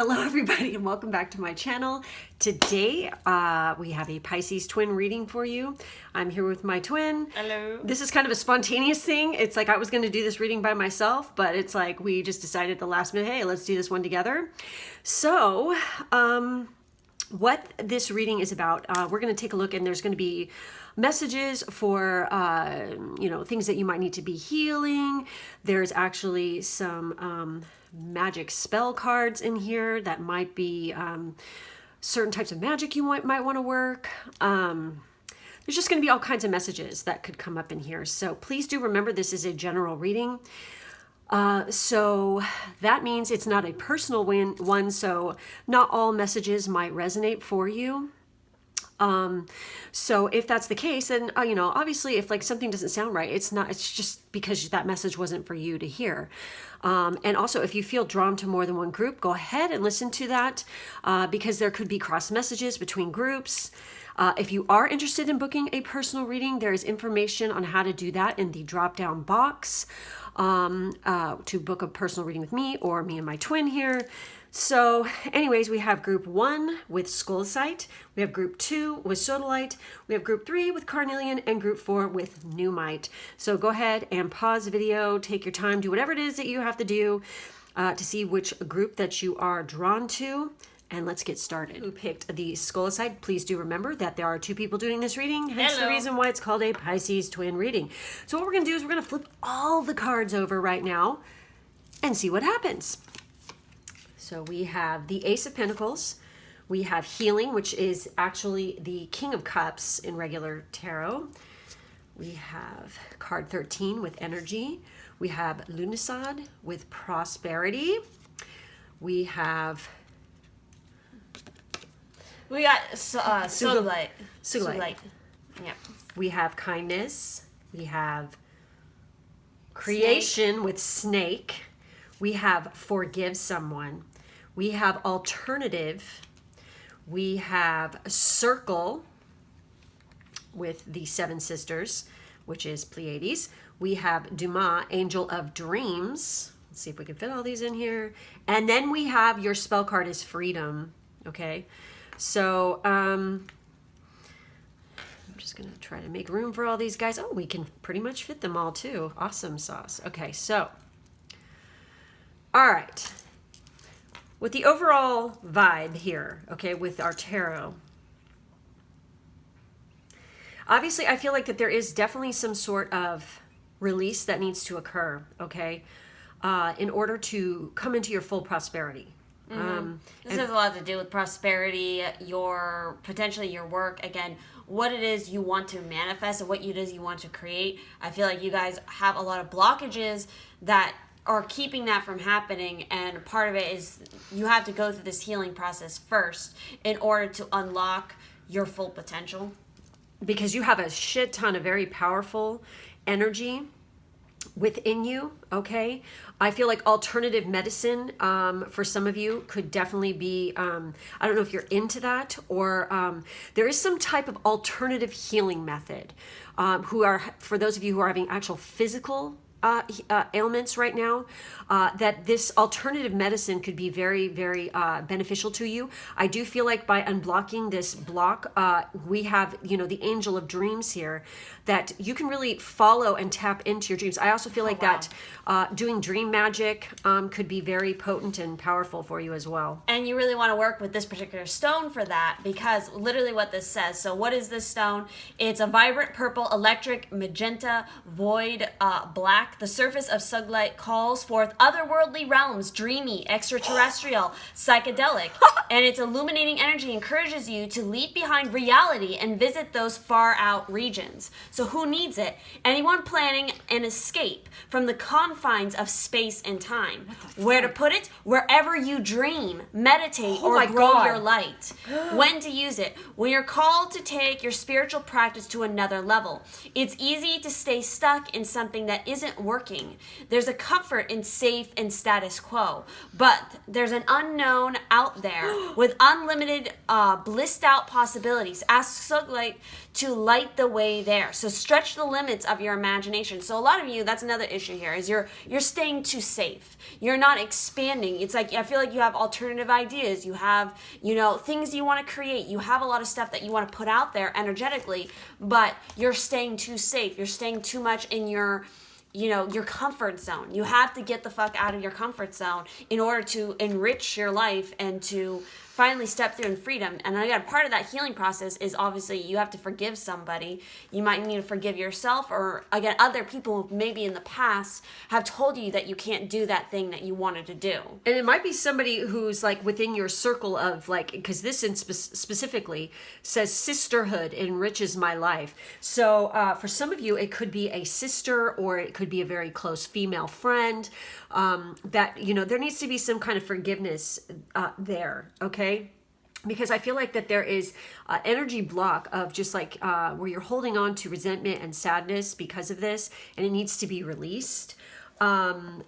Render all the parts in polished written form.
Hello everybody and welcome back to my channel. Today we have a Pisces-Twin reading for you. I'm here with my twin. Hello. This is kind of a spontaneous thing. It's like I was going to do this reading by myself, but it's like we just decided at the last minute, hey, let's do this one together. So what this reading is about, we're going to take a look, and there's going to be messages for things that you might need to be healing. There's actually some magic spell cards in here that might be certain types of magic you might want to work. There's just going to be all kinds of messages that could come up in here. So please do remember this is a general reading. So that means it's not a personal one, so not all messages might resonate for you. So if that's the case, then, obviously if like something doesn't sound right, it's just because that message wasn't for you to hear. And also if you feel drawn to more than one group, go ahead and listen to that, because there could be cross messages between groups. If you are interested in booking a personal reading, there is information on how to do that in the drop-down box, to book a personal reading with me or me and my twin here. So anyways, we have group 1 with Skolcite, we have group 2 with Sodalite, we have group 3 with Carnelian, and group 4 with Numite. So go ahead and pause the video, take your time, do whatever it is that you have to do to see which group that you are drawn to. And let's get started. Who picked the Skolcite? Please do remember that there are 2 people doing this reading, hence the reason why it's called a Pisces-Twin reading. So what we're going to do is we're going to flip all the cards over right now and see what happens. So we have the Ace of Pentacles, we have Healing, which is actually the King of Cups in regular tarot. We have card 13 with Energy. We have Lunisad with Prosperity. We got Sodalite. Yeah. We have Kindness. We have Creation with Snake. We have Forgive Someone. We have Alternative. We have Circle with the 7 Sisters, which is Pleiades. We have Dumas, Angel of Dreams. Let's see if we can fit all these in here. And then we have your spell card is Freedom. Okay. So I'm just going to try to make room for all these guys. Oh, we can pretty much fit them all too. Awesome sauce. Okay, so all right. With the overall vibe here, okay, with our tarot, obviously I feel like that there is definitely some sort of release that needs to occur, okay, in order to come into your full prosperity. This has a lot to do with prosperity, potentially your work, again, what it is you want to manifest and what it is you want to create. I feel like you guys have a lot of blockages that are keeping that from happening, and part of it is you have to go through this healing process first in order to unlock your full potential. Because you have a shit ton of very powerful energy within you, okay? I feel like alternative medicine for some of you could definitely be, I don't know if you're into that, or there is some type of alternative healing method for those of you who are having actual physical ailments right now, that this alternative medicine could be very, very beneficial to you. I do feel like by unblocking this block, we have, the Angel of Dreams here, that you can really follow and tap into your dreams. I also feel like that doing dream magic could be very potent and powerful for you as well. And you really want to work with this particular stone for that, because literally what this says. So what is this stone? It's a vibrant purple, electric, magenta, void, black. The surface of Sodalite calls forth otherworldly realms, dreamy, extraterrestrial, psychedelic, and its illuminating energy encourages you to leave behind reality and visit those far out regions. So who needs it? Anyone planning an escape from the confines of space and time. Where to put it? Wherever you dream, meditate, or grow your light. When to use it? When you're called to take your spiritual practice to another level. It's easy to stay stuck in something that isn't isn't working. There's a comfort in safe and status quo, but there's an unknown out there with unlimited blissed out possibilities. Ask Suglight to light the way there. So stretch the limits of your imagination. So a lot of you, that's another issue here, is you're staying too safe. You're not expanding. It's like, I feel like you have alternative ideas. You have, things you want to create. You have a lot of stuff that you want to put out there energetically, but you're staying too safe. You're staying too much in your comfort zone. You have to get the fuck out of your comfort zone in order to enrich your life and to finally step through in freedom. And again, part of that healing process is obviously you have to forgive somebody. You might need to forgive yourself, or again, other people who maybe in the past have told you that you can't do that thing that you wanted to do. And it might be somebody who's like within your circle of like, because this specifically says sisterhood enriches my life. So for some of you, it could be a sister, or it could be a very close female friend, that, there needs to be some kind of forgiveness there. Okay. Because I feel like that there is an energy block of just like where you're holding on to resentment and sadness because of this, and it needs to be released. And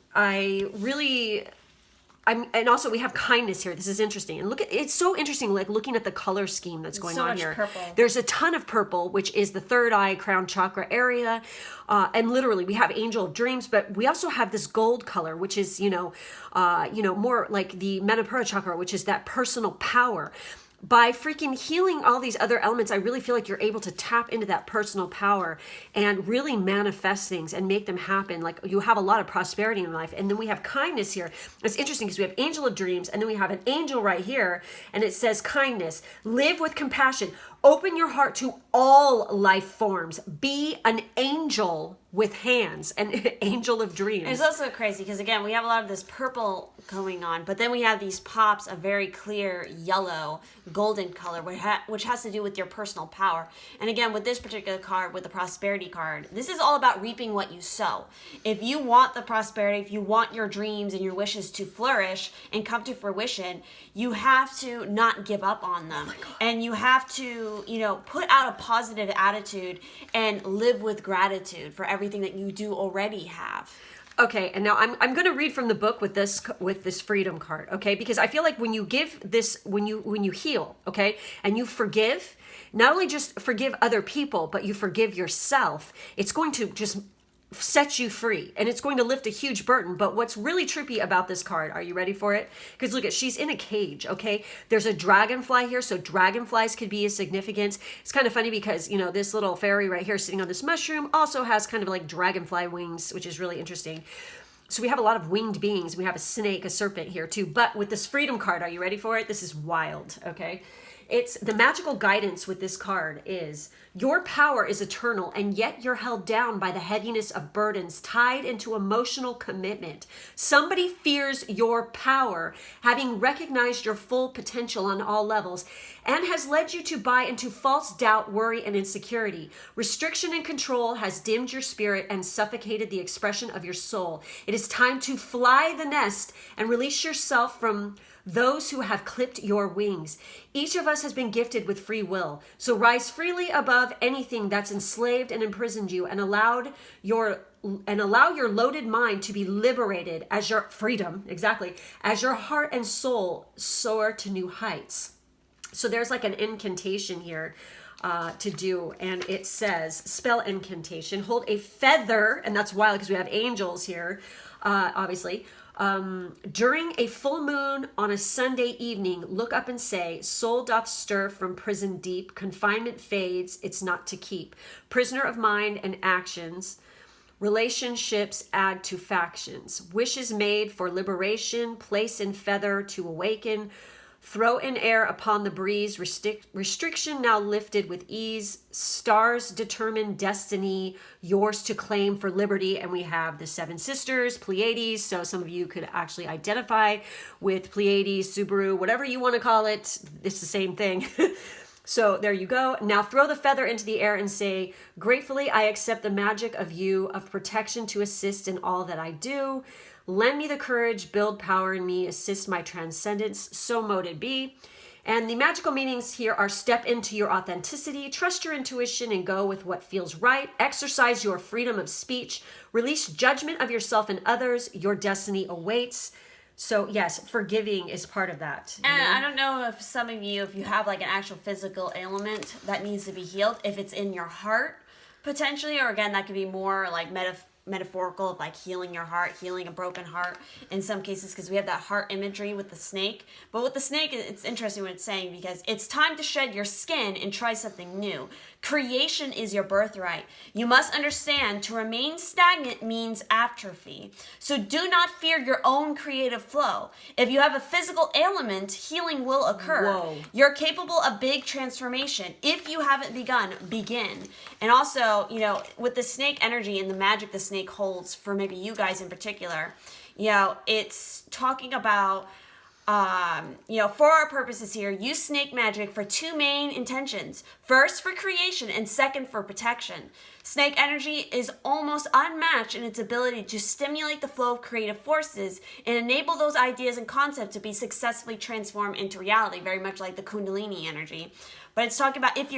also we have kindness here. This is interesting. And it's so interesting, like looking at the color scheme that's going on here. Purple. There's a ton of purple, which is the third eye crown chakra area. And literally we have angel of dreams, but we also have this gold color, which is, more like the Manipura chakra, which is that personal power. By freaking healing all these other elements, I really feel like you're able to tap into that personal power and really manifest things and make them happen. Like you have a lot of prosperity in life. And then we have kindness here. It's interesting because we have angel of dreams, and then we have an angel right here, and it says kindness. Live with compassion. Open your heart to all life forms. Be an angel with hands, an angel of dreams. It's also crazy because, again, we have a lot of this purple going on, but then we have these pops of very clear yellow, golden color, which has to do with your personal power. And again, with this particular card, with the prosperity card, this is all about reaping what you sow. If you want the prosperity, if you want your dreams and your wishes to flourish and come to fruition, you have to not give up on them. And you have to, put out a positive attitude and live with gratitude for everything that you do already have. Okay, and now I'm going to read from the book with this freedom card, okay? Because I feel like when you give this, when you heal, okay, and you forgive, not only just forgive other people, but you forgive yourself, it's going to just set you free, and it's going to lift a huge burden. But what's really trippy about this card, are you ready for it? Because look, she's in a cage, okay? There's a dragonfly here, so dragonflies could be a significance. It's kind of funny because, this little fairy right here sitting on this mushroom also has kind of like dragonfly wings, which is really interesting. So we have a lot of winged beings. We have a snake, a serpent here too. But with this freedom card, are you ready for it? This is wild, okay? It's the magical guidance with this card is your power is eternal, and yet you're held down by the heaviness of burdens tied into emotional commitment. Somebody fears your power, having recognized your full potential on all levels, and has led you to buy into false doubt, worry, and insecurity. Restriction and control has dimmed your spirit and suffocated the expression of your soul. It is time to fly the nest and release yourself from those who have clipped your wings. Each of us has been gifted with free will, so rise freely above anything that's enslaved and imprisoned you, and allow your loaded mind to be liberated as your freedom, exactly, as your heart and soul soar to new heights. So there's like an incantation here to do, and it says, spell incantation, hold a feather, and that's wild because we have angels here, obviously. During a full moon on a Sunday evening, look up and say, soul doth stir from prison deep, confinement fades, it's not to keep. Prisoner of mind and actions, relationships add to factions. Wishes made for liberation, place in feather to awaken. Throw in air upon the breeze, restriction now lifted with ease. Stars determine destiny, yours to claim for liberty. And we have the seven sisters, Pleiades. So some of you could actually identify with Pleiades, Subaru, whatever you want to call it. It's the same thing. So there you go. Now throw the feather into the air and say, gratefully, I accept the magic of you, of protection to assist in all that I do. Lend me the courage, build power in me, assist my transcendence, so mote it be. And the magical meanings here are step into your authenticity, trust your intuition, and go with what feels right. Exercise your freedom of speech, release judgment of yourself and others. Your destiny awaits. So yes, forgiving is part of that. And I don't know if some of you, if you have like an actual physical ailment that needs to be healed, if it's in your heart potentially, or again, that could be more like metaphorical of like healing your heart, healing a broken heart in some cases, because we have that heart imagery with the snake. But with the snake, it's interesting what it's saying, because it's time to shed your skin and try something new. Creation is your birthright. You must understand to remain stagnant means atrophy. So do not fear your own creative flow. If you have a physical ailment, healing will occur. Whoa. You're capable of big transformation. If you haven't begun, begin. And also, you know, with the snake energy and the magic the snake holds for maybe you guys in particular, you know, it's talking about you know, for our purposes here, use snake magic for two main intentions. First, for creation, and second, for protection. Snake energy is almost unmatched in its ability to stimulate the flow of creative forces and enable those ideas and concepts to be successfully transformed into reality, very much like the Kundalini energy. But it's talking about if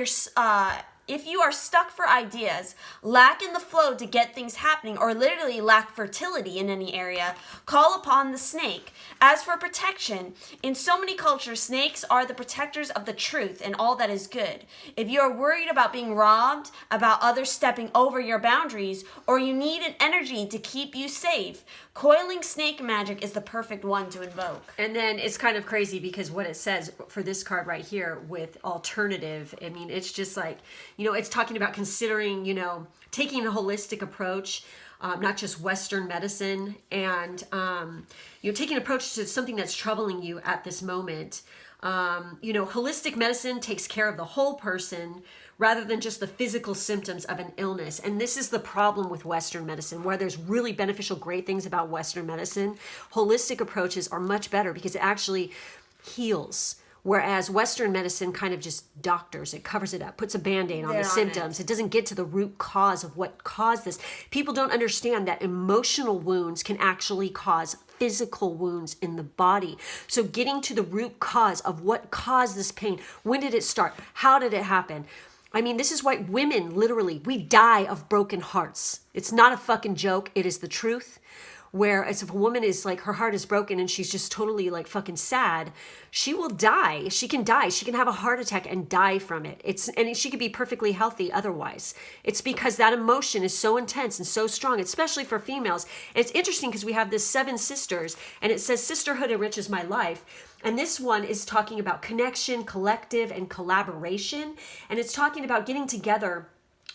you are stuck for ideas, lack in the flow to get things happening, or literally lack fertility in any area, call upon the snake. As for protection, in so many cultures, snakes are the protectors of the truth and all that is good. If you are worried about being robbed, about others stepping over your boundaries, or you need an energy to keep you safe, coiling snake magic is the perfect one to invoke. And then it's kind of crazy because what it says for this card right here with alternative, I mean, it's just like, you know, it's talking about considering, you know, taking a holistic approach, not just Western medicine, and, you know, taking an approach to something that's troubling you at this moment. You know, holistic medicine takes care of the whole person rather than just the physical symptoms of an illness. And this is the problem with Western medicine, where there's really beneficial, great things about Western medicine. Holistic approaches are much better because it actually heals. Whereas Western medicine kind of just doctors, it covers it up, puts a Band-Aid on the symptoms. It doesn't get to the root cause of what caused this. People don't understand that emotional wounds can actually cause physical wounds in the body. So getting to the root cause of what caused this pain, when did it start? How did it happen? I mean, this is why women, literally, we die of broken hearts. It's not a fucking joke. It is the truth. Whereas if a woman is like, her heart is broken and she's just totally like fucking sad, she will die. She can die. She can have a heart attack and die from it. And she could be perfectly healthy otherwise. It's because that emotion is so intense and so strong, especially for females. And it's interesting because we have this 7 sisters, and it says sisterhood enriches my life. And this one is talking about connection, collective, and collaboration. And it's talking about getting together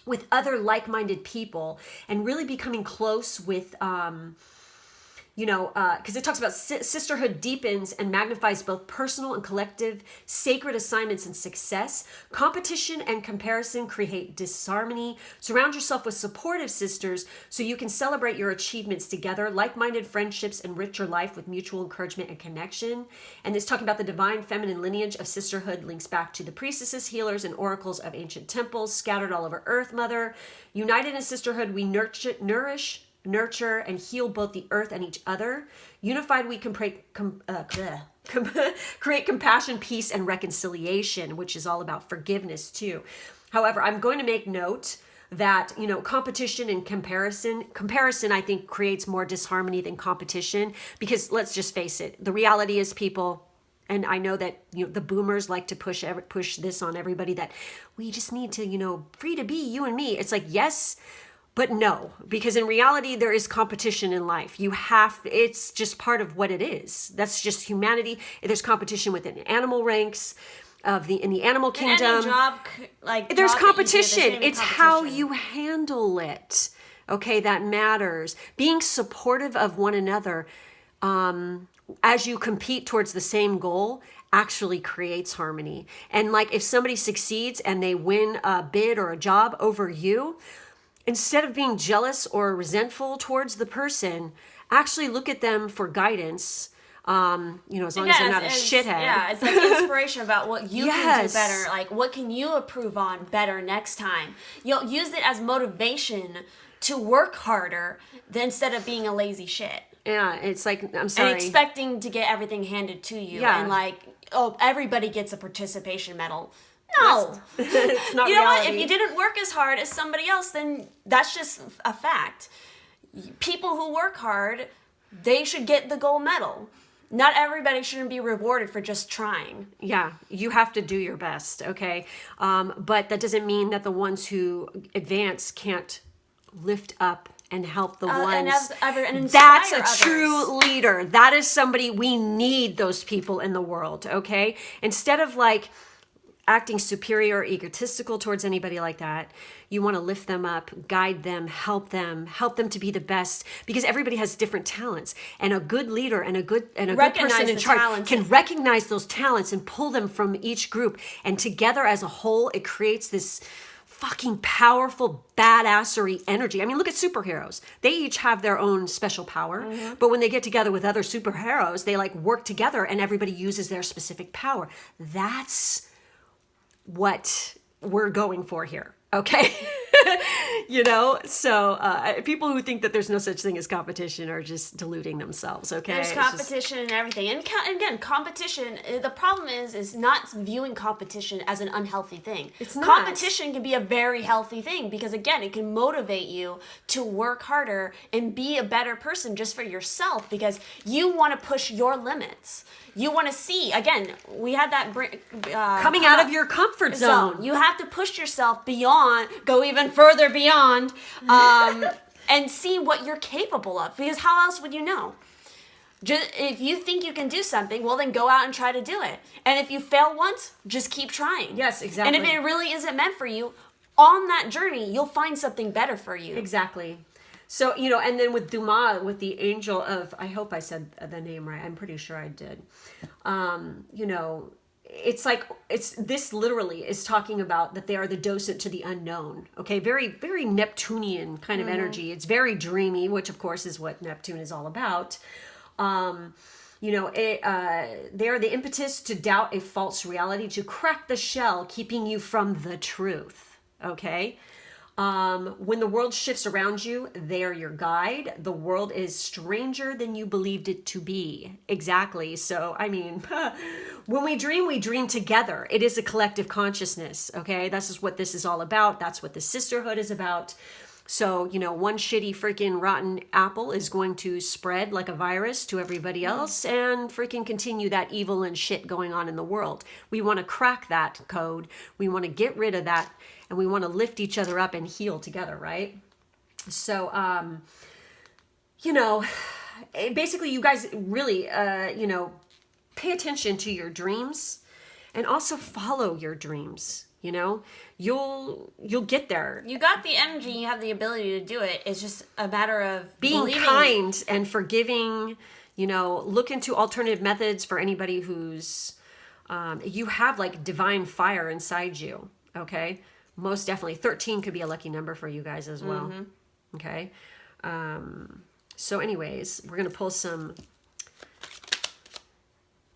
with other like-minded people and really becoming close with, you know, because it talks about sisterhood deepens and magnifies both personal and collective sacred assignments and success. Competition and comparison create disharmony. Surround yourself with supportive sisters so you can celebrate your achievements together. Like-minded friendships enrich your life with mutual encouragement and connection. And it's talking about the divine feminine lineage of sisterhood links back to the priestesses, healers, and oracles of ancient temples scattered all over Earth Mother. United in sisterhood, we nourish, and heal both the earth and each other. Unified, we can create compassion, peace, and reconciliation, which is all about forgiveness too. However, I'm going to make note that, you know, competition and comparison I think creates more disharmony than competition, because let's just face it, the reality is, people, and I know that, you know, the boomers like to push this on everybody, that we just need to, you know, free to be you and me. It's like, yes, but no, because in reality, there is competition in life. It's just part of what it is. That's just humanity. There's competition within animal ranks in the animal kingdom. There's competition. It's how you handle it. Okay, that matters. Being supportive of one another as you compete towards the same goal actually creates harmony. And like if somebody succeeds and they win a bid or a job over you, instead of being jealous or resentful towards the person, actually look at them for guidance. You know, as long as they're not a shithead. Yeah, it's like inspiration about what you can do better. Like, what can you improve on better next time? You'll use it as motivation to work harder instead of being a lazy shit. Yeah, it's like, I'm sorry. And expecting to get everything handed to you. Yeah. And like, oh, everybody gets a participation medal. No. It's not You know reality. what? If you didn't work as hard as somebody else, then that's just a fact. People who work hard, they should get the gold medal. Not everybody shouldn't be rewarded for just trying. Yeah, you have to do your best, okay? But that doesn't mean that the ones who advance can't lift up and help the ones. And inspire That's a others. true leader. That is somebody, we need those people in the world, okay? Instead of like acting superior or egotistical towards anybody like that, you want to lift them up, guide them, help them to be the best, because everybody has different talents, and a good leader and a good person in charge can recognize those talents and pull them from each group, and together as a whole it creates this fucking powerful badassery energy. I mean, look at superheroes. They each have their own special power, but when they get together with other superheroes, they like work together and everybody uses their specific power. That's what we're going for here, okay? You know, so people who think that there's no such thing as competition are just deluding themselves, okay? There's competition and everything. And again, competition, the problem is not viewing competition as an unhealthy thing. It's not. Competition can be a very healthy thing because, again, it can motivate you to work harder and be a better person just for yourself because you want to push your limits. You want to see, again, we had that coming out of your comfort zone. You have to push yourself beyond, go even further beyond, and see what you're capable of. Because how else would you know? Just, if you think you can do something, well, then go out and try to do it. And if you fail once, just keep trying. Yes, exactly. And if it really isn't meant for you, on that journey, you'll find something better for you. Exactly. So, you know, and then with Dumas, with the angel of, I hope I said the name right. I'm pretty sure I did. You know, it's like, this literally is talking about that they are the docent to the unknown. Okay. Very, very Neptunian kind of energy. It's very dreamy, which of course is what Neptune is all about. You know, they are the impetus to doubt a false reality, to crack the shell, keeping you from the truth. Okay. When the world shifts around you, they are your guide. The world is stranger than you believed it to be. Exactly. So, I mean, when we dream together. It is a collective consciousness. Okay. This is what this is all about. That's what the sisterhood is about. So, you know, one shitty freaking rotten apple is going to spread like a virus to everybody else and freaking continue that evil and shit going on in the world. We want to crack that code. We want to get rid of that. And we want to lift each other up and heal together, right? So, you know, basically you guys really, you know, pay attention to your dreams and also follow your dreams. You know, you'll get there. You got the energy, you have the ability to do it. It's just a matter of being kind and forgiving. You know, look into alternative methods for anybody who's, you have like divine fire inside you. Okay. Most definitely 13 could be a lucky number for you guys as well. Okay. So anyways, we're going to pull some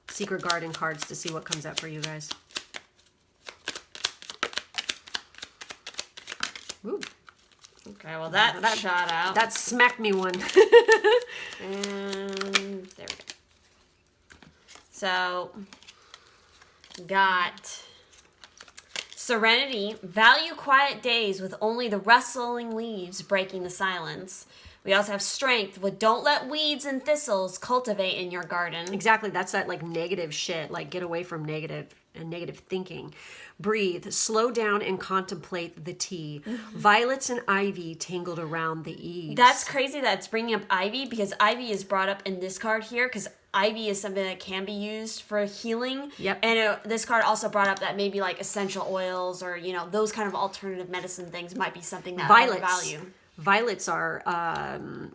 Secret Garden cards to see what comes up for you guys. Ooh. Okay, well that shot out. That smacked me one. And there we go. So, got Serenity. Value quiet days with only the rustling leaves breaking the silence. We also have Strength with don't let weeds and thistles cultivate in your garden. Exactly. That's that like negative shit. Like get away from negative and negative thinking. Breathe. Slow down and contemplate the tea. Violets and ivy tangled around the eaves. That's crazy that it's bringing up ivy because ivy is brought up in this card here because ivy is something that can be used for healing. Yep. And this card also brought up that maybe like essential oils or, you know, those kind of alternative medicine things might be something that I value. Violets are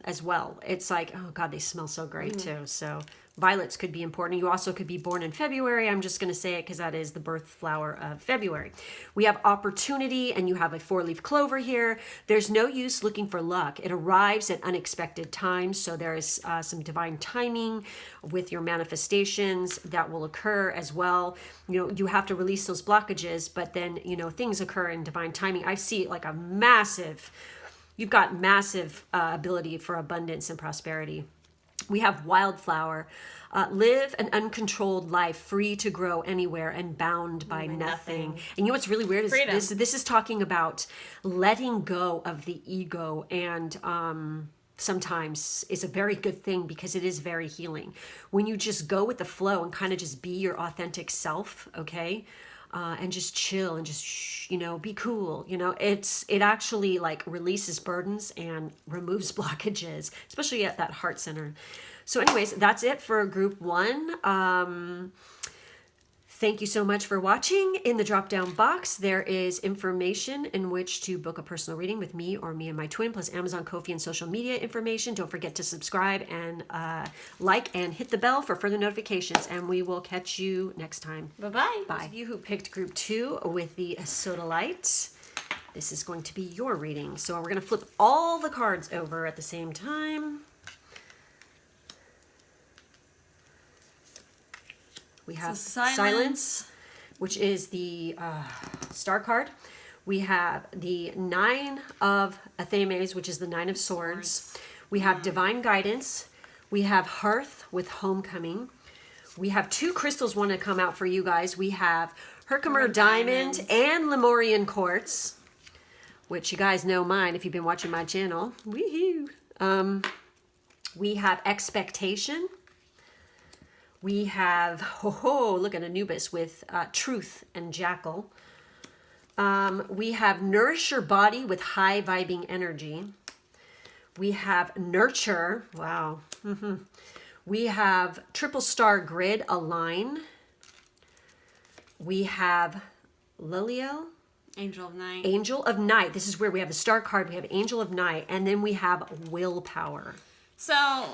as well. It's like, oh God, they smell so great too. So violets could be important. You also could be born in February. I'm just going to say it because that is the birth flower of February. We have opportunity and you have a 4-leaf clover here. There's no use looking for luck. It arrives at unexpected times. So there is some divine timing with your manifestations that will occur as well. You know, you have to release those blockages, but then, you know, things occur in divine timing. I see like a massive... You've got massive ability for abundance and prosperity. We have wildflower. Live an uncontrolled life, free to grow anywhere and bound by nothing. And you know what's really weird is this is talking about letting go of the ego, and sometimes is a very good thing because it is very healing. When you just go with the flow and kind of just be your authentic self, okay? And just chill and just, be cool. It actually like releases burdens and removes blockages, especially at that heart center. So anyways, that's it for group 1. Thank you so much for watching. In the drop-down box, there is information in which to book a personal reading with me or me and my twin, plus Amazon, Ko-fi, and social media information. Don't forget to subscribe and like and hit the bell for further notifications, and we will catch you next time. Bye-bye. Bye. Those of you who picked group 2 with the sodalite, this is going to be your reading. So we're going to flip all the cards over at the same time. We have silence, which is the star card. We have the 9 of Athemes, which is the 9 of Swords. We have divine guidance. We have hearth with homecoming. We have 2 crystals want to come out for you guys. We have Herkimer diamond and Lemurian quartz, which you guys know mine if you've been watching my channel. Woohoo! We have expectation. We have, look at Anubis with truth and jackal. We have nourish your body with high vibing energy. We have nurture. Wow. We have triple star grid align. We have Liliel. Angel of Night. Angel of Night. This is where we have the star card. We have Angel of Night. And then we have willpower. So,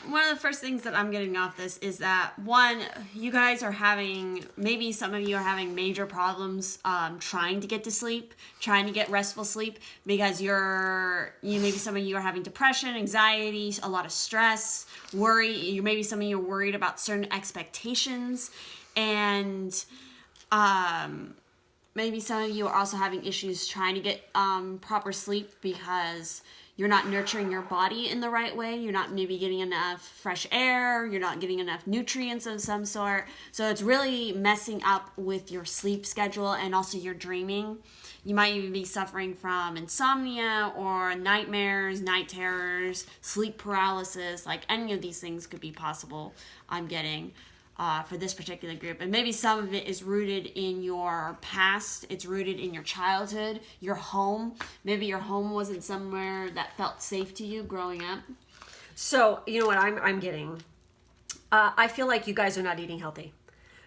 one of the first things that I'm getting off this is that, one, you guys are having, maybe some of you are having major problems trying to get to sleep, trying to get restful sleep, because maybe some of you are having depression, anxiety, a lot of stress, worry. Maybe some of you are worried about certain expectations, and maybe some of you are also having issues trying to get proper sleep because you're not nurturing your body in the right way. You're not maybe getting enough fresh air. You're not getting enough nutrients of some sort. So it's really messing up with your sleep schedule and also your dreaming. You might even be suffering from insomnia or nightmares, night terrors, sleep paralysis. Like any of these things could be possible, I'm getting. For this particular group. And maybe some of it is rooted in your past. It's rooted in your childhood, your home. Maybe your home wasn't somewhere that felt safe to you growing up. So, you know what I'm getting? I feel like you guys are not eating healthy.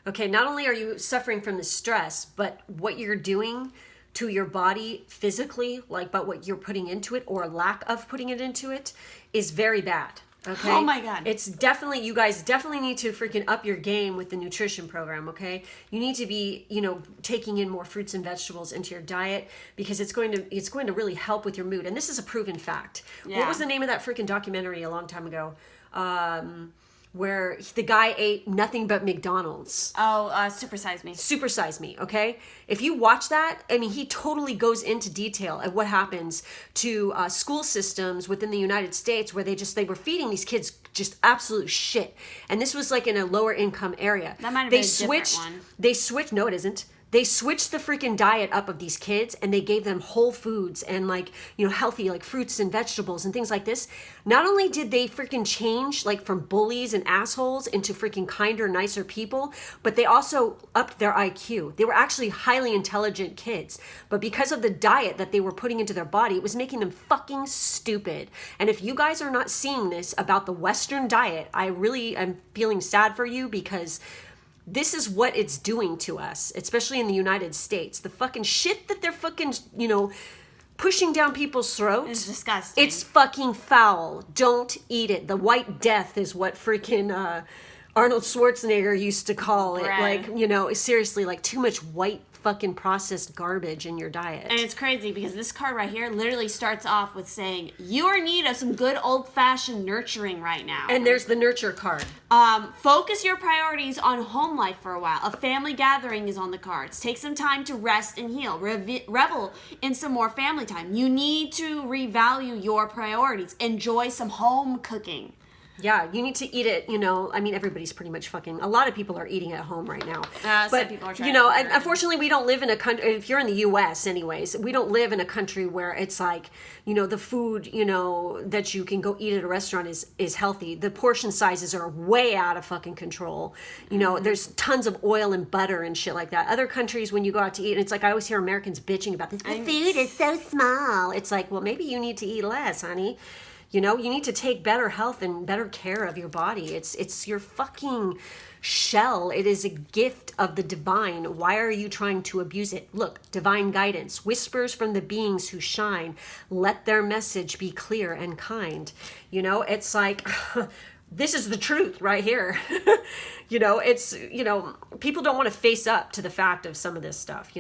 Okay, not only are you suffering from the stress, but what you're doing to your body physically, but what you're putting into it or lack of putting it into it is very bad. Okay. Oh my God. It's definitely, you guys definitely need to freaking up your game with the nutrition program, okay? You need to be, taking in more fruits and vegetables into your diet because it's going to really help with your mood. And this is a proven fact. Yeah. What was the name of that freaking documentary a long time ago? Where the guy ate nothing but McDonald's. Super Size Me. Super Size Me, okay? If you watch that, he totally goes into detail of what happens to school systems within the United States where they were feeding these kids just absolute shit. And this was like in a lower income area. That might have been a different one. They switched, no it isn't. They switched the freaking diet up of these kids and they gave them whole foods and healthy fruits and vegetables and things like this. Not only did they freaking change from bullies and assholes into freaking kinder, nicer people, but they also upped their IQ. They were actually highly intelligent kids. But because of the diet that they were putting into their body, it was making them fucking stupid. And if you guys are not seeing this about the Western diet, I really am feeling sad for you because this is what it's doing to us, especially in the United States. The fucking shit that they're fucking, pushing down people's throats. It's disgusting. It's fucking foul. Don't eat it. The white death is what freaking Arnold Schwarzenegger used to call it. Bread. Seriously, too much white fucking processed garbage in your diet. And it's crazy because this card right here literally starts off with saying, you're in need of some good old-fashioned nurturing right now. And there's the nurture card. Focus your priorities on home life for a while. A family gathering is on the cards. Take some time to rest and heal. Revel in some more family time. You need to revalue your priorities. Enjoy some home cooking. Yeah, you need to eat it, I mean, everybody's pretty much a lot of people are eating at home right now. Some people are trying unfortunately, we don't live in a country, if you're in the U.S. anyways, we don't live in a country where it's like, the food, that you can go eat at a restaurant is healthy. The portion sizes are way out of fucking control. There's tons of oil and butter and shit like that. Other countries, when you go out to eat, and it's like, I always hear Americans bitching about this. The food is so small. It's like, well, maybe you need to eat less, honey. You need to take better health and better care of your body. It's your fucking shell. It is a gift of the divine. Why are you trying to abuse it? Look, divine guidance, whispers from the beings who shine. Let their message be clear and kind. It's like, this is the truth right here. People don't want to face up to the fact of some of this stuff,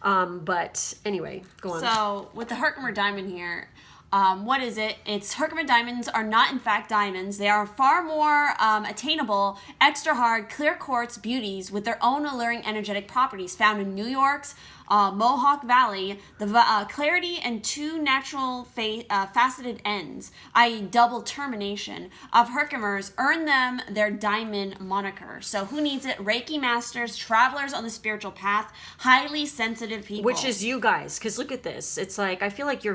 but anyway, go on. So with the Herkimer diamond here, what is it? It's Herkimer diamonds are not in fact diamonds. They are far more attainable, extra hard, clear quartz beauties with their own alluring energetic properties found in New York's Mohawk Valley. The clarity and two natural faceted ends, i.e. double termination, of Herkimers earn them their diamond moniker. So who needs it? Reiki masters, travelers on the spiritual path, highly sensitive people. Which is you guys, because look at this. It's like, I feel like a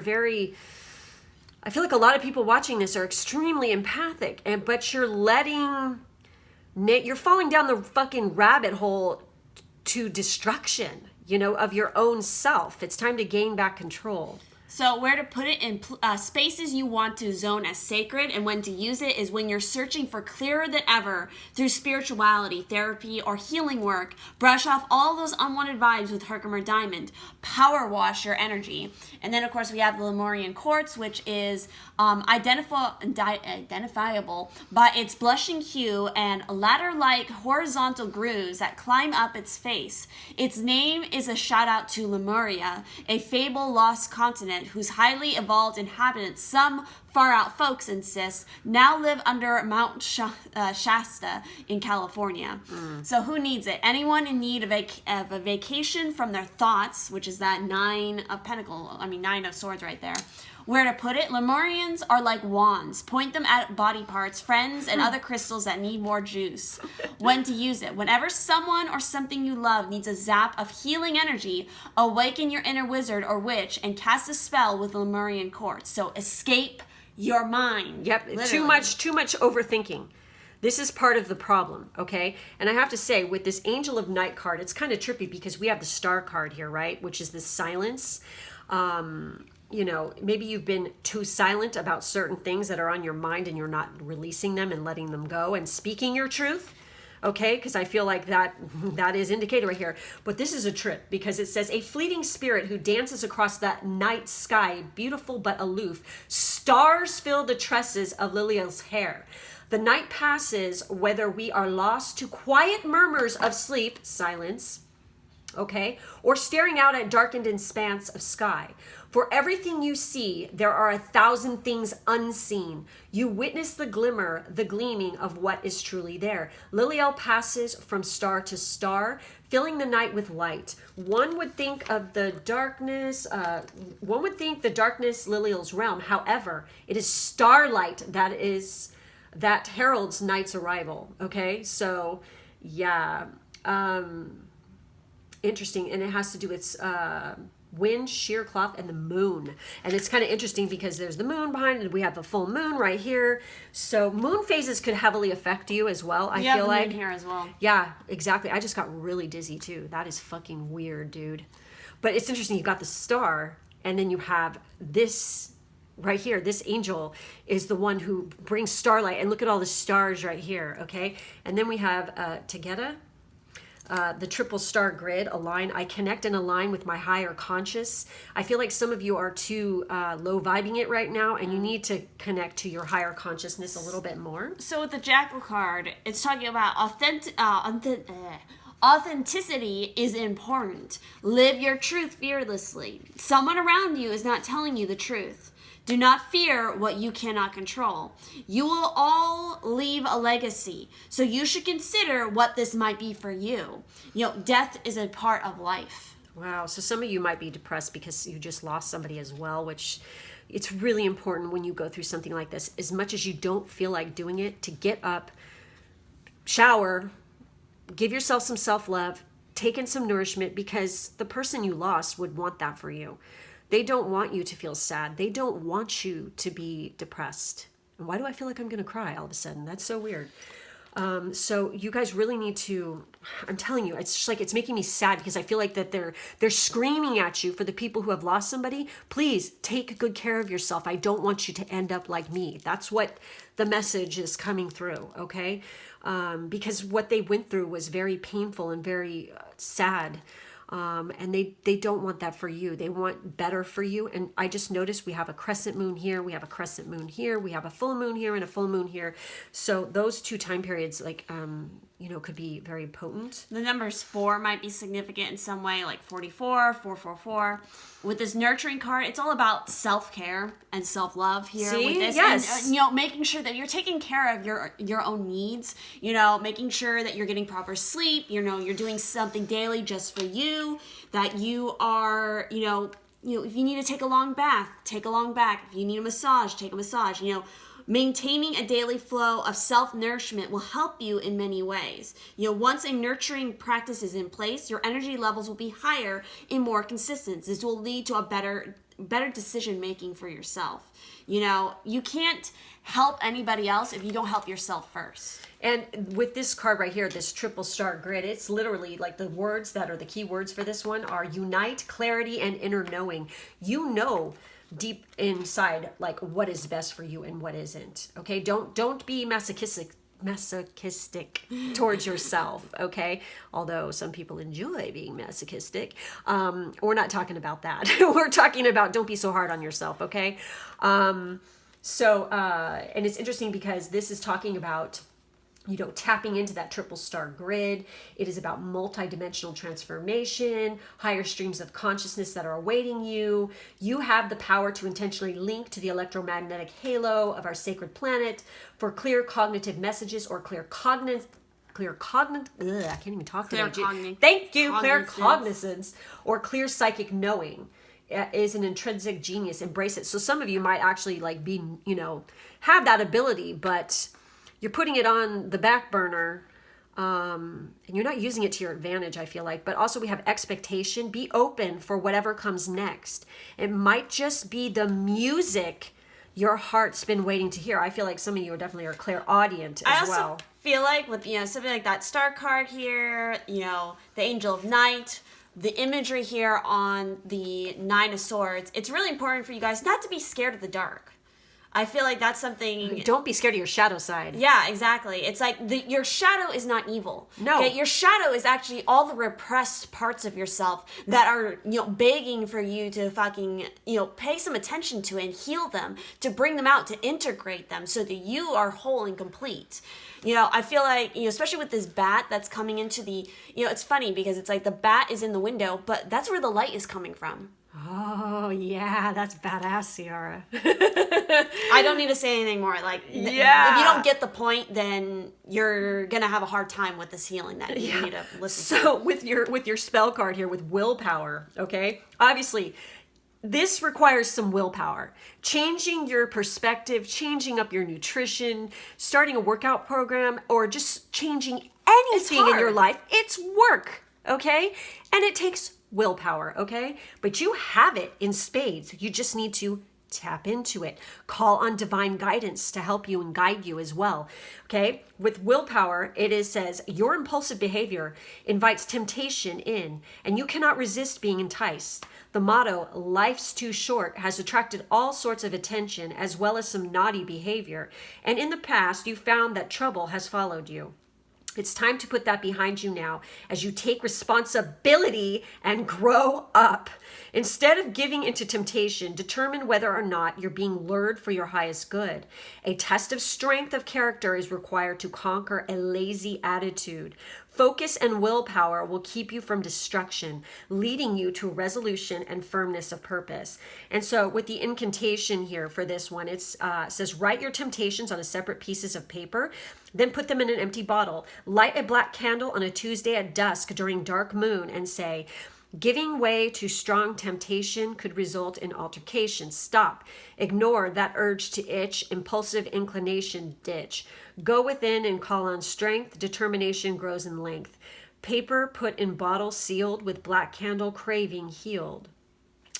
lot of people watching this are extremely empathic, but you're falling down the fucking rabbit hole to destruction, of your own self. It's time to gain back control. So where to put it in spaces you want to zone as sacred, and when to use it is when you're searching for clearer than ever through spirituality, therapy, or healing work. Brush off all those unwanted vibes with Herkimer Diamond. Power wash your energy. And then, of course, we have the Lemurian Quartz, which is identifiable by its blushing hue and ladder-like horizontal grooves that climb up its face. Its name is a shout-out to Lemuria, a fable lost continent whose highly evolved inhabitants, some far-out folks insist, now live under Mount Shasta in California. So who needs it? Anyone in need of a vacation from their thoughts, which is that Nine of Swords right there. Where to put it? Lemurians are like wands. Point them at body parts, friends, and other crystals that need more juice. When to use it? Whenever someone or something you love needs a zap of healing energy, awaken your inner wizard or witch and cast a spell with Lemurian Quartz. So escape your mind. Yep, literally. Too much overthinking. This is part of the problem, okay? And I have to say, with this Angel of Night card, it's kind of trippy because we have the Star card here, right? Which is this silence. Maybe you've been too silent about certain things that are on your mind and you're not releasing them and letting them go and speaking your truth. Okay, because I feel like that is indicated right here. But this is a trip because it says a fleeting spirit who dances across that night sky, beautiful but aloof. Stars fill the tresses of Liliel's hair. The night passes, whether we are lost to quiet murmurs of sleep, silence, okay, or staring out at darkened expanse of sky. For everything you see, there are 1,000 things unseen. You witness the glimmer, the gleaming of what is truly there. Liliel passes from star to star, filling the night with light. One would think the darkness Liliel's realm. However, it is starlight that heralds night's arrival. Okay, so yeah, interesting, and it has to do with wind, sheer cloth, and the moon. And it's kind of interesting because there's the moon behind it. We have the full moon right here. So moon phases could heavily affect you as well. I feel like here as well. Yeah, exactly. I just got really dizzy too. That is fucking weird, dude. But it's interesting. You got the star, and then you have this right here. This angel is the one who brings starlight. And look at all the stars right here. Okay, and then we have Tegeta. The triple star grid, align. I connect and align with my higher conscious. I feel like some of you are too low vibing it right now, and you need to connect to your higher consciousness a little bit more. So with the Jackal card, it's talking about authenticity is important. Live your truth fearlessly. Someone around you is not telling you the truth. Do not fear what you cannot control. You will all leave a legacy, so you should consider what this might be for you. Death is a part of life. Wow, so some of you might be depressed because you just lost somebody as well, which it's really important when you go through something like this, as much as you don't feel like doing it, to get up, shower, give yourself some self-love, take in some nourishment, because the person you lost would want that for you. They don't want you to feel sad. They don't want you to be depressed. And why do I feel like I'm going to cry all of a sudden? That's so weird. So you guys really need to, I'm telling you, it's just like, it's making me sad, because I feel like that they're screaming at you for the people who have lost somebody. Please take good care of yourself. I don't want you to end up like me. That's what the message is coming through. Okay. Because what they went through was very painful and very sad. And they don't want that for you. They want better for you. And I just noticed we have a crescent moon here. We have a crescent moon here. We have a full moon here and a full moon here. So those two time periods, like, could be very potent. The numbers 4 might be significant in some way, like 44, 444. With this nurturing card, it's all about self-care and self-love here. See? With this. Yes. And, making sure that you're taking care of your own needs, making sure that you're getting proper sleep, you're doing something daily just for you, that you are, if you need to take a long bath, take a long bath. If you need a massage, take a massage, Maintaining a daily flow of self-nourishment will help you in many ways. Once a nurturing practice is in place, your energy levels will be higher and more consistent. This will lead to a better decision making for yourself. You can't help anybody else if you don't help yourself first. And with this card right here, this triple star grid, it's literally like the words that are the key words for this one are unite, clarity, and inner knowing. Deep inside, like, what is best for you and what isn't. Okay, don't be masochistic towards yourself. Okay, although some people enjoy being masochistic. We're not talking about that. We're talking about don't be so hard on yourself. Okay, and it's interesting because this is talking about tapping into that triple star grid. It is about multidimensional transformation, higher streams of consciousness that are awaiting you. You have the power to intentionally link to the electromagnetic halo of our sacred planet for clear cognitive messages or clear cognizance. I can't even talk today. Thank you. Clear cognizance or clear psychic knowing is an intrinsic genius. Embrace it. So some of you might actually be, have that ability, but you're putting it on the back burner, and you're not using it to your advantage, I feel like. But also we have expectation. Be open for whatever comes next. It might just be the music your heart's been waiting to hear. I feel like some of you are clairaudient as well. I also feel like with, something like that star card here, the Angel of Night, the imagery here on the Nine of Swords, it's really important for you guys not to be scared of the dark. I feel like that's something... Don't be scared of your shadow side. Yeah, exactly. It's like your shadow is not evil. No. Okay? Your shadow is actually all the repressed parts of yourself that are, begging for you to fucking, pay some attention to and heal them, to bring them out, to integrate them so that you are whole and complete. I feel like, especially with this bat that's coming into the... it's funny because it's like the bat is in the window, but that's where the light is coming from. Oh, yeah, that's badass, Ciara. I don't need to say anything more. Like, if you don't get the point, then you're going to have a hard time with this healing that you need to listen to. So with your spell card here, with willpower, okay? Obviously, this requires some willpower. Changing your perspective, changing up your nutrition, starting a workout program, or just changing anything in your life. It's work, okay? And it takes willpower, okay? But you have it in spades. You just need to tap into it. Call on divine guidance to help you and guide you as well, okay? With willpower, says your impulsive behavior invites temptation in, and you cannot resist being enticed. The motto, life's too short, has attracted all sorts of attention as well as some naughty behavior. And in the past, you found that trouble has followed you. It's time to put that behind you now as you take responsibility and grow up. Instead of giving into temptation, determine whether or not you're being lured for your highest good. A test of strength of character is required to conquer a lazy attitude. Focus and willpower will keep you from destruction, leading you to resolution and firmness of purpose. And so with the incantation here for this one, it says, write your temptations on a separate pieces of paper, then put them in an empty bottle. Light a black candle on a Tuesday at dusk during dark moon and say, Giving way to strong temptation could result in altercation. Stop. Ignore that urge to itch. Impulsive inclination, ditch. Go within and call on strength. Determination grows in length. Paper put in bottle sealed with black candle, craving healed.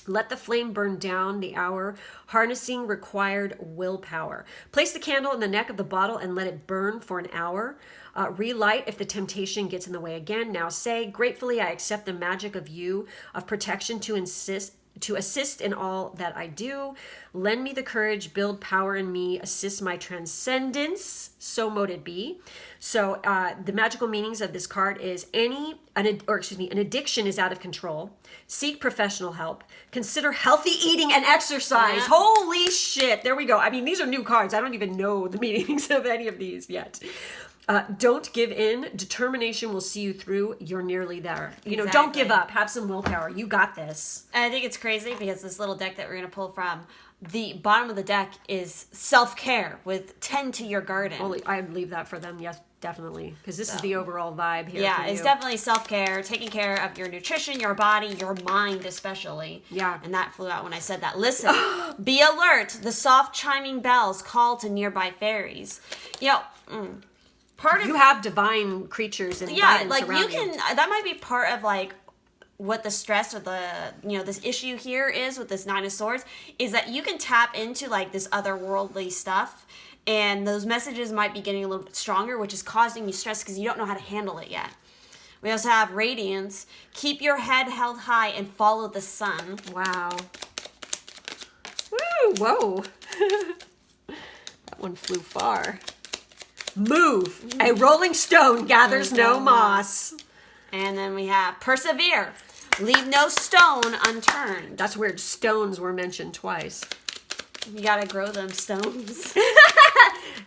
Let the flame burn down the hour, harnessing required willpower. Place the candle in the neck of the bottle and let it burn for an hour. Relight if the temptation gets in the way again. Now say, gratefully I accept the magic of you, of protection to assist in all that I do. Lend me the courage, build power in me, assist my transcendence. So mote it be. So the magical meanings of this card is an addiction is out of control. Seek professional help. Consider healthy eating and exercise. Yeah. Holy shit. There we go. I mean, these are new cards. I don't even know the meanings of any of these yet. Don't give in. Determination will see you through. You're nearly there. You know, don't give up. Have some willpower. You got this. And I think it's crazy because this little deck that we're going to pull from, the bottom of the deck is self-care with tend to your garden. I'd leave that for them. Yes, definitely. Because this is the overall vibe here. Yeah, for it's you. definitely self-care, taking care of your nutrition, your body, your mind especially. Yeah. And that flew out when I said that. Listen, be alert. The soft chiming bells call to nearby fairies. You know, part of... You have divine creatures and guidance like around you can... That might be part of like what the stress or the, you know, this issue here is with this Nine of Swords, is that you can tap into like this otherworldly stuff, and those messages might be getting a little bit stronger, which is causing you stress because you don't know how to handle it yet. We also have Radiance. Keep your head held high and follow the sun. Wow. Woo! Whoa. That one flew far. Move. A rolling stone gathers no moss. And then we have Persevere. Leave no stone unturned. That's weird. Stones were mentioned twice. You gotta grow them stones.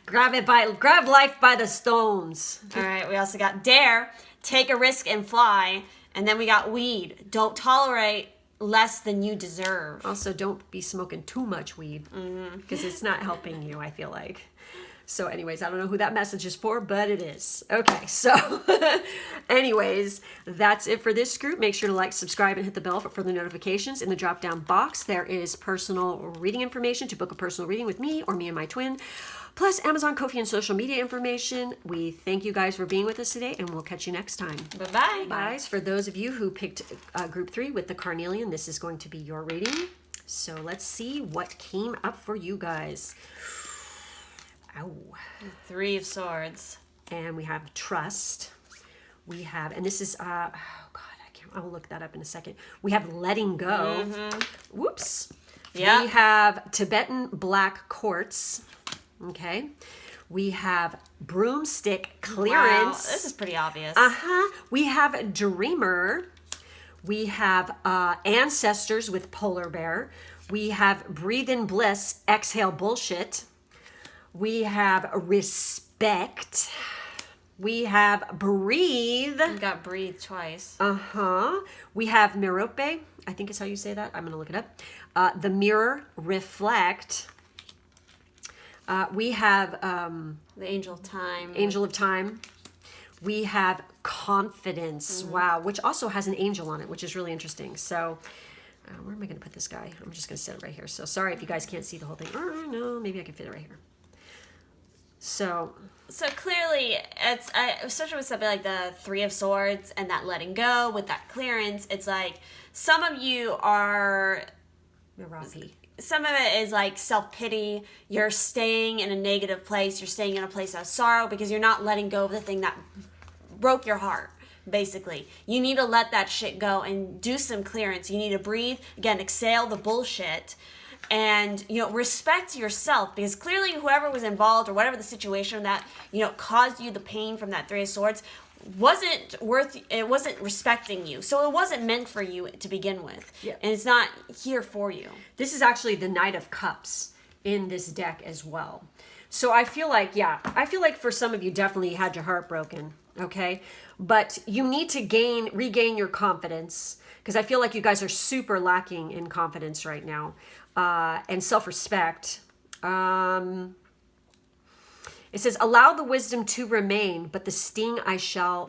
Grab life by the stones. All right, we also got Dare. Take a risk and fly. And then we got Weed. Don't tolerate less than you deserve. Also, don't be smoking too much weed because it's not helping you, I feel like. So anyways, I don't know who that message is for, but it is. Okay, so anyways, that's it for this group. Make sure to like, subscribe, and hit the bell for further notifications. In the drop-down box, there is personal reading information to book a personal reading with me or me and my twin, plus Amazon, Ko-fi, and social media information. We thank you guys for being with us today, and we'll catch you next time. Bye-bye. Guys, for those of you who picked group 3 with the carnelian, this is going to be your reading. So let's see what came up for you guys. Ow. 3 of Swords. And we have trust. We have, and this is, oh God, I'll look that up in a second. We have letting go. Whoops. Yeah. We have Tibetan black quartz. Okay. We have broomstick clearance. Wow, this is pretty obvious. We have dreamer. We have ancestors with polar bear. We have breathe in bliss, exhale bullshit. We have respect. We have breathe. You got breathe twice. We have merope. I think is how you say that. I'm going to look it up. The mirror, reflect. We have The Angel of Time. angel of time. We have confidence. Wow, which also has an angel on it, which is really interesting. So where am I going to put this guy? I'm just going to set it right here. So sorry if you guys can't see the whole thing. Oh, no, maybe I can fit it right here. So clearly, it's especially with something like the 3 of Swords and that letting go with that clearance. It's like some of you are. Some of it is like self-pity. You're staying in a negative place. You're staying in a place of sorrow because you're not letting go of the thing that broke your heart. Basically, you need to let that shit go and do some clearance. You need to breathe again, exhale the bullshit. And, you know, respect yourself because clearly whoever was involved or whatever the situation that, you know, caused you the pain from that 3 of Swords wasn't respecting you. So it wasn't meant for you to begin with. Yeah. And it's not here for you. This is actually the Knight of Cups in this deck as well. So I feel like for some of you definitely had your heart broken, okay? But you need to regain your confidence because I feel like you guys are super lacking in confidence right now. And self-respect. And It says, allow the wisdom to remain, but the sting I shall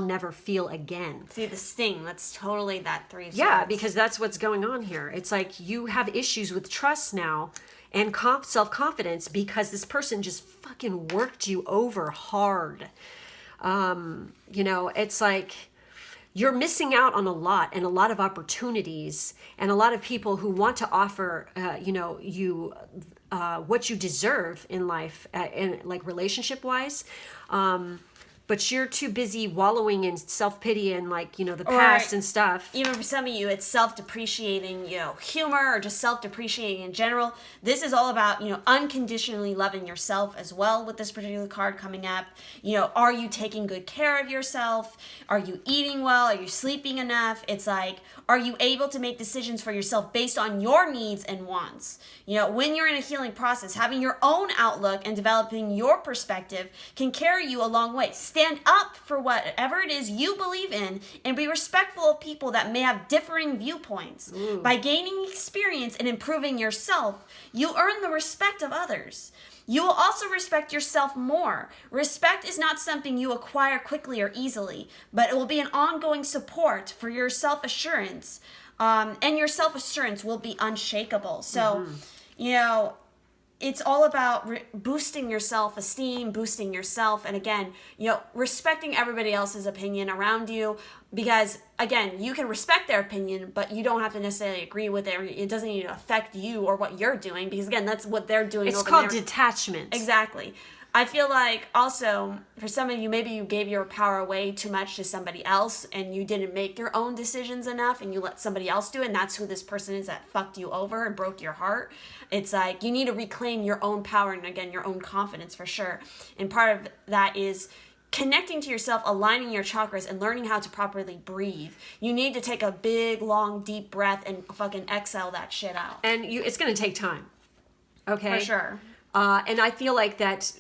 never feel again. See, the sting, that's totally that 3 of Yeah, Swords. because that's what's going on here. It's like you have issues with trust now and self-confidence because this person just fucking worked you over hard. It's like you're missing out on a lot and a lot of opportunities and a lot of people who want to offer, you what you deserve in life, and like relationship wise. But you're too busy wallowing in self-pity and the past and stuff. Even for some of you, it's self-depreciating, humor or just self-depreciating in general. This is all about, unconditionally loving yourself as well with this particular card coming up. Are you taking good care of yourself? Are you eating well? Are you sleeping enough? It's like, are you able to make decisions for yourself based on your needs and wants? When you're in a healing process, having your own outlook and developing your perspective can carry you a long way. Stand up for whatever it is you believe in and be respectful of people that may have differing viewpoints. Ooh. By gaining experience and improving yourself, you earn the respect of others. You will also respect yourself more. Respect is not something you acquire quickly or easily, but it will be an ongoing support for your self-assurance. And your self-assurance will be unshakable. So, it's all about boosting your self-esteem, boosting yourself, and again, respecting everybody else's opinion around you, because again, you can respect their opinion, but you don't have to necessarily agree with it. It doesn't need to affect you or what you're doing, because again, that's what they're doing. It's called detachment. Exactly. I feel like also for some of you, maybe you gave your power away too much to somebody else and you didn't make your own decisions enough and you let somebody else do it, and that's who this person is that fucked you over and broke your heart. It's like you need to reclaim your own power and again, your own confidence for sure. And part of that is connecting to yourself, aligning your chakras, and learning how to properly breathe. You need to take a big, long, deep breath and fucking exhale that shit out. And it's going to take time. Okay? For sure. And I feel like that,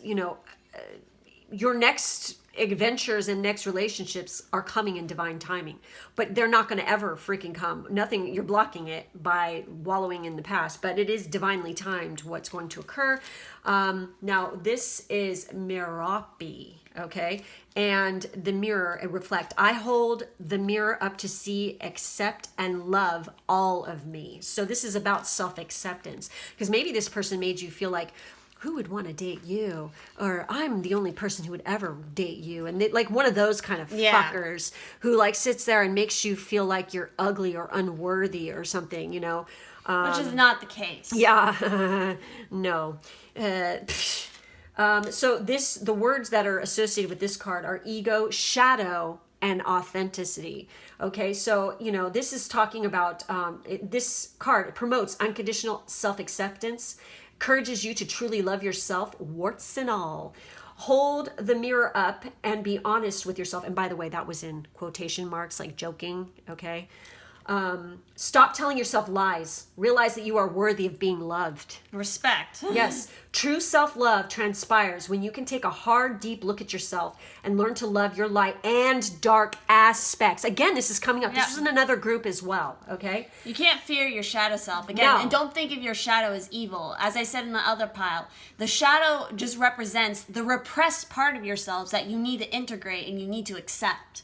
your next adventures and next relationships are coming in divine timing, but they're not going to ever freaking come. Nothing, you're blocking it by wallowing in the past, but it is divinely timed what's going to occur. Now, this is Merapi, okay? And the mirror, it reflect. I hold the mirror up to see, accept, and love all of me. So this is about self-acceptance, because maybe this person made you feel like, who would want to date you? Or I'm the only person who would ever date you. And like one of those kind of fuckers who like sits there and makes you feel like you're ugly or unworthy or something, Which is not the case. Yeah, no. So the words that are associated with this card are ego, shadow, and authenticity. Okay, so, this is talking about, this card promotes unconditional self-acceptance, encourages you to truly love yourself, warts and all. Hold the mirror up and be honest with yourself. And by the way, that was in quotation marks, like joking, okay? Stop telling yourself lies. Realize that you are worthy of being loved. Respect. Yes. True self-love transpires when you can take a hard, deep look at yourself and learn to love your light and dark aspects. Again, this is coming up. This was in another group as well, okay? You can't fear your shadow self. Again, and don't think of your shadow as evil. As I said in the other pile, the shadow just represents the repressed part of yourselves that you need to integrate and you need to accept.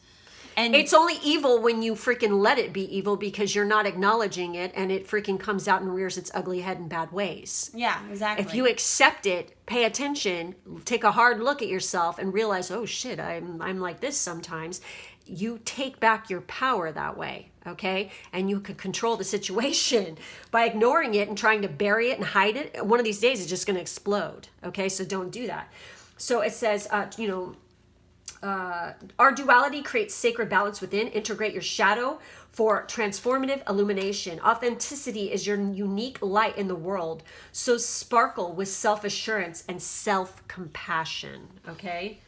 And it's only evil when you freaking let it be evil because you're not acknowledging it and it freaking comes out and rears its ugly head in bad ways. Yeah, exactly. If you accept it, pay attention, take a hard look at yourself and realize, oh shit, I'm like this sometimes. You take back your power that way, okay? And you can control the situation. By ignoring it and trying to bury it and hide it, one of these days it's just going to explode, okay? So don't do that. So it says, our duality creates sacred balance within. Integrate your shadow for transformative illumination. Authenticity is your unique light in the world. So sparkle with self-assurance and self-compassion. Okay?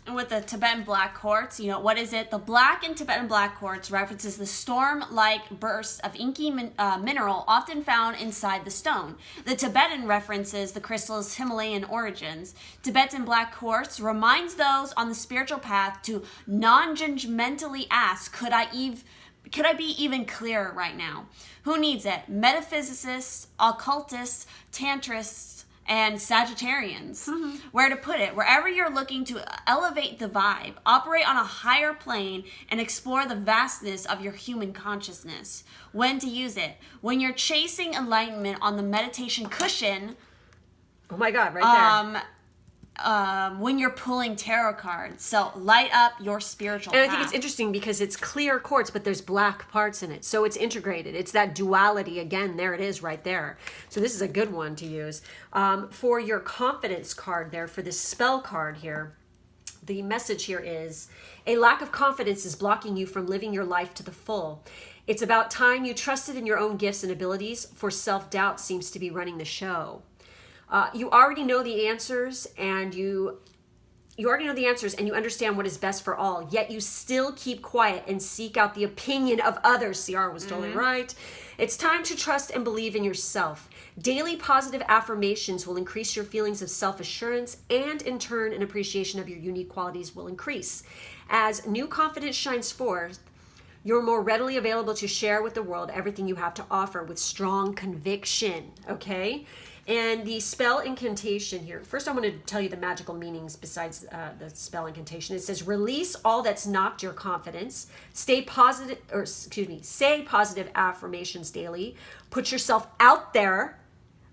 And with the Tibetan black quartz, what is it? The black in Tibetan black quartz references the storm-like bursts of inky mineral often found inside the stone. The Tibetan references the crystal's Himalayan origins. Tibetan black quartz reminds those on the spiritual path to non-judgmentally ask, could I be even clearer right now? Who needs it? Metaphysicists, occultists, tantrists, and Sagittarians. Where to put it? Wherever you're looking to elevate the vibe, operate on a higher plane, and explore the vastness of your human consciousness. When to use it? When you're chasing enlightenment on the meditation cushion. Oh my God, right there. When you're pulling tarot cards. So light up your spiritual And I path. think it's interesting because it's clear quartz, but there's black parts in it. So it's integrated. It's that duality. Again, there it is right there. So this is a good one to use. For your confidence card there, for this spell card here, the message here is, a lack of confidence is blocking you from living your life to the full. It's about time you trusted in your own gifts and abilities, for self-doubt seems to be running the show. You already know the answers, and you already know the answers, and you understand what is best for all. Yet you still keep quiet and seek out the opinion of others. Ciara was totally right. It's time to trust and believe in yourself. Daily positive affirmations will increase your feelings of self-assurance, and in turn, an appreciation of your unique qualities will increase. As new confidence shines forth, you're more readily available to share with the world everything you have to offer with strong conviction. Okay. And the spell incantation here. First, I want to tell you the magical meanings besides the spell incantation. It says, release all that's knocked your confidence. Say positive affirmations daily. Put yourself out there.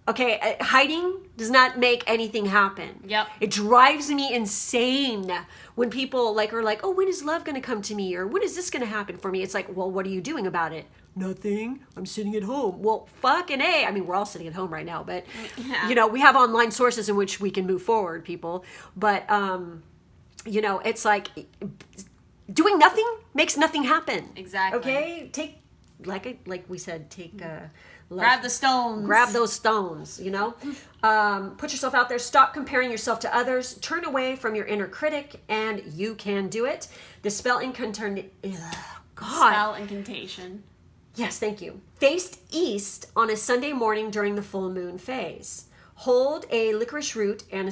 Okay, hiding does not make anything happen. Yep. It drives me insane when people are like, oh, when is love going to come to me? Or when is this going to happen for me? It's like, well, what are you doing about it? Nothing. I'm sitting at home. Well, fucking A. I mean, we're all sitting at home right now, but, we have online sources in which we can move forward, people. But, it's like doing nothing makes nothing happen. Exactly. Okay? Take, like we said, grab the stones. Grab those stones, Put yourself out there. Stop comparing yourself to others. Turn away from your inner critic, and you can do it. The spell incantation. Spell incantation. Yes, thank you. Faced east on a Sunday morning during the full moon phase. Hold a licorice root and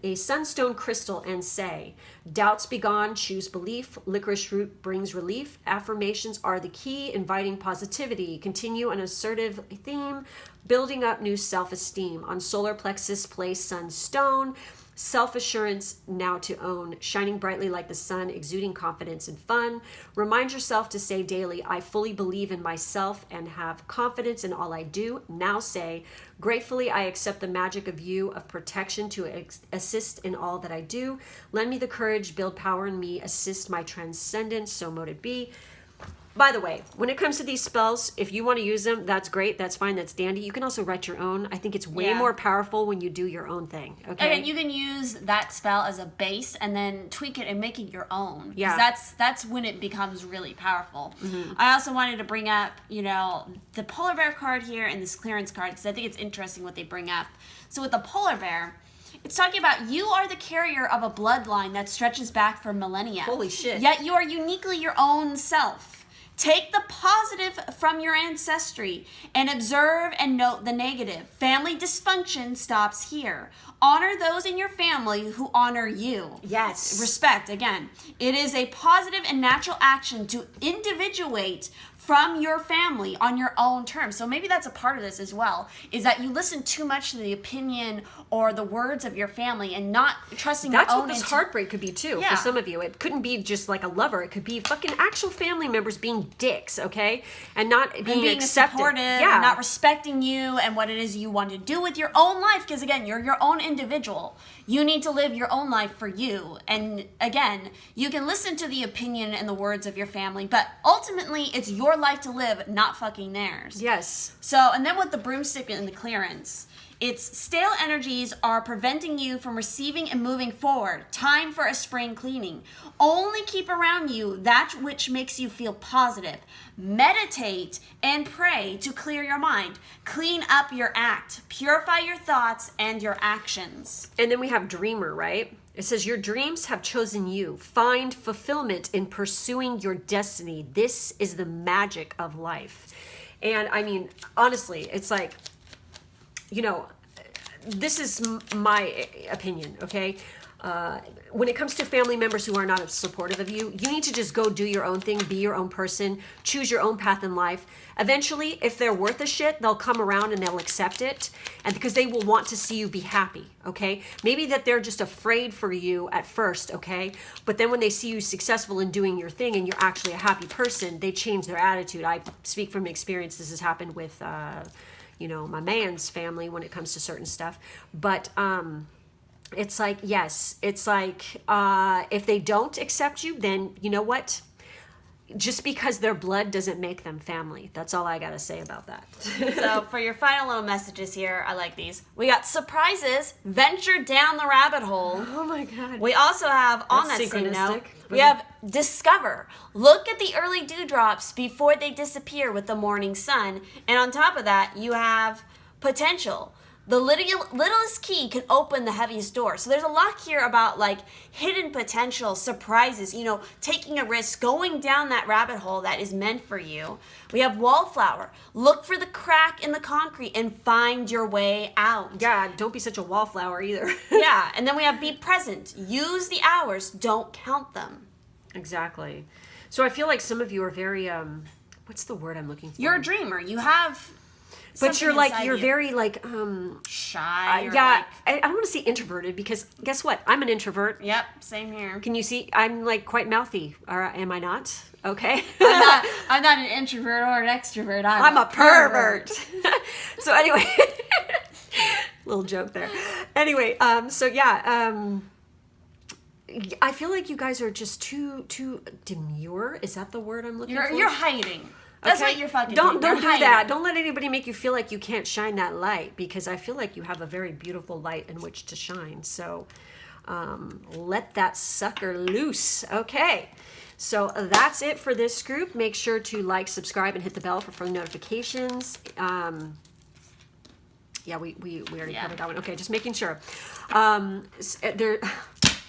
a sunstone crystal and say, doubts be gone, choose belief. Licorice root brings relief. Affirmations are the key, inviting positivity. Continue an assertive theme, building up new self-esteem. On solar plexus, place sunstone. Self-assurance now to own, shining brightly like the sun, exuding confidence and fun. Remind yourself to say daily, I fully believe in myself and have confidence in all I do. Now say, gratefully I accept the magic of you, of protection to assist in all that I do. Lend me the courage, build power in me, assist my transcendence, so mote it be. By the way, when it comes to these spells, if you want to use them, that's great. That's fine. That's dandy. You can also write your own. I think it's way more powerful when you do your own thing. Okay. And you can use that spell as a base and then tweak it and make it your own. Yeah. That's when it becomes really powerful. Mm-hmm. I also wanted to bring up, the polar bear card here and this clearance card, because I think it's interesting what they bring up. So with the polar bear, it's talking about you are the carrier of a bloodline that stretches back for millennia. Holy shit. Yet you are uniquely your own self. Take the positive from your ancestry and observe and note the negative. Family dysfunction stops here. Honor those in your family who honor you. Yes. Respect, again. It is a positive and natural action to individuate from your family on your own terms. So maybe that's a part of this as well, is that you listen too much to the opinion or the words of your family and not trusting That's your own. That's what this heartbreak could be too, Yeah. for some of you. It couldn't be just like a lover. It could be fucking actual family members being dicks, okay? And not being accepted. Supportive, yeah. not respecting you and what it is you want to do with your own life. Because again, you're your own individual. You need to live your own life for you. And again, you can listen to the opinion and the words of your family, but ultimately it's your life to live, not fucking theirs. Yes. So, and then with the broomstick and the clearance, it's stale energies are preventing you from receiving and moving forward. Time for a spring cleaning. Only keep around you that which makes you feel positive. Meditate and pray to clear your mind. Clean up your act. Purify your thoughts and your actions. And then we have dreamer, right? It says, your dreams have chosen you. Find fulfillment in pursuing your destiny. This is the magic of life. And I mean, honestly, it's like, this is my opinion, okay? when it comes to family members who are not supportive of you, you need to just go do your own thing, be your own person, choose your own path in life. Eventually, if they're worth a shit, they'll come around and they'll accept it, and because they will want to see you be happy, okay? Maybe that they're just afraid for you at first, okay? But then when they see you successful in doing your thing and you're actually a happy person, they change their attitude. I speak from experience. This has happened with, my man's family when it comes to certain stuff. But, it's like, yes, it's like, if they don't accept you, then you know what? Just because their blood doesn't make them family. That's all I got to say about that. So for your final little messages here, I like these. We got surprises, venture down the rabbit hole. Oh my God. We also have, on that That's same note, synchronistic. we have discover. Look at the early dewdrops before they disappear with the morning sun. And on top of that, you have potential. The littlest key can open the heaviest door. So there's a lot here about like hidden potential, surprises, taking a risk, going down that rabbit hole that is meant for you. We have wallflower. Look for the crack in the concrete and find your way out. Yeah, don't be such a wallflower either. Yeah, and then we have be present. Use the hours, don't count them. Exactly. So I feel like some of you are very, what's the word I'm looking for? You're a dreamer. You have... But you're very shy. I don't want to say introverted because guess what? I'm an introvert. Yep, same here. Can you see? I'm like quite mouthy, or am I not? Okay. I'm not an introvert or an extrovert. I'm a pervert. So anyway, little joke there. Anyway, I feel like you guys are just too demure. Is that the word I'm looking for? You're hiding. That's what you're fucking doing. Don't do that. Don't let anybody make you feel like you can't shine that light, because I feel like you have a very beautiful light in which to shine. So let that sucker loose. Okay. So that's it for this group. Make sure to like, subscribe, and hit the bell for further notifications. Yeah, we already covered that one. Okay, just making sure.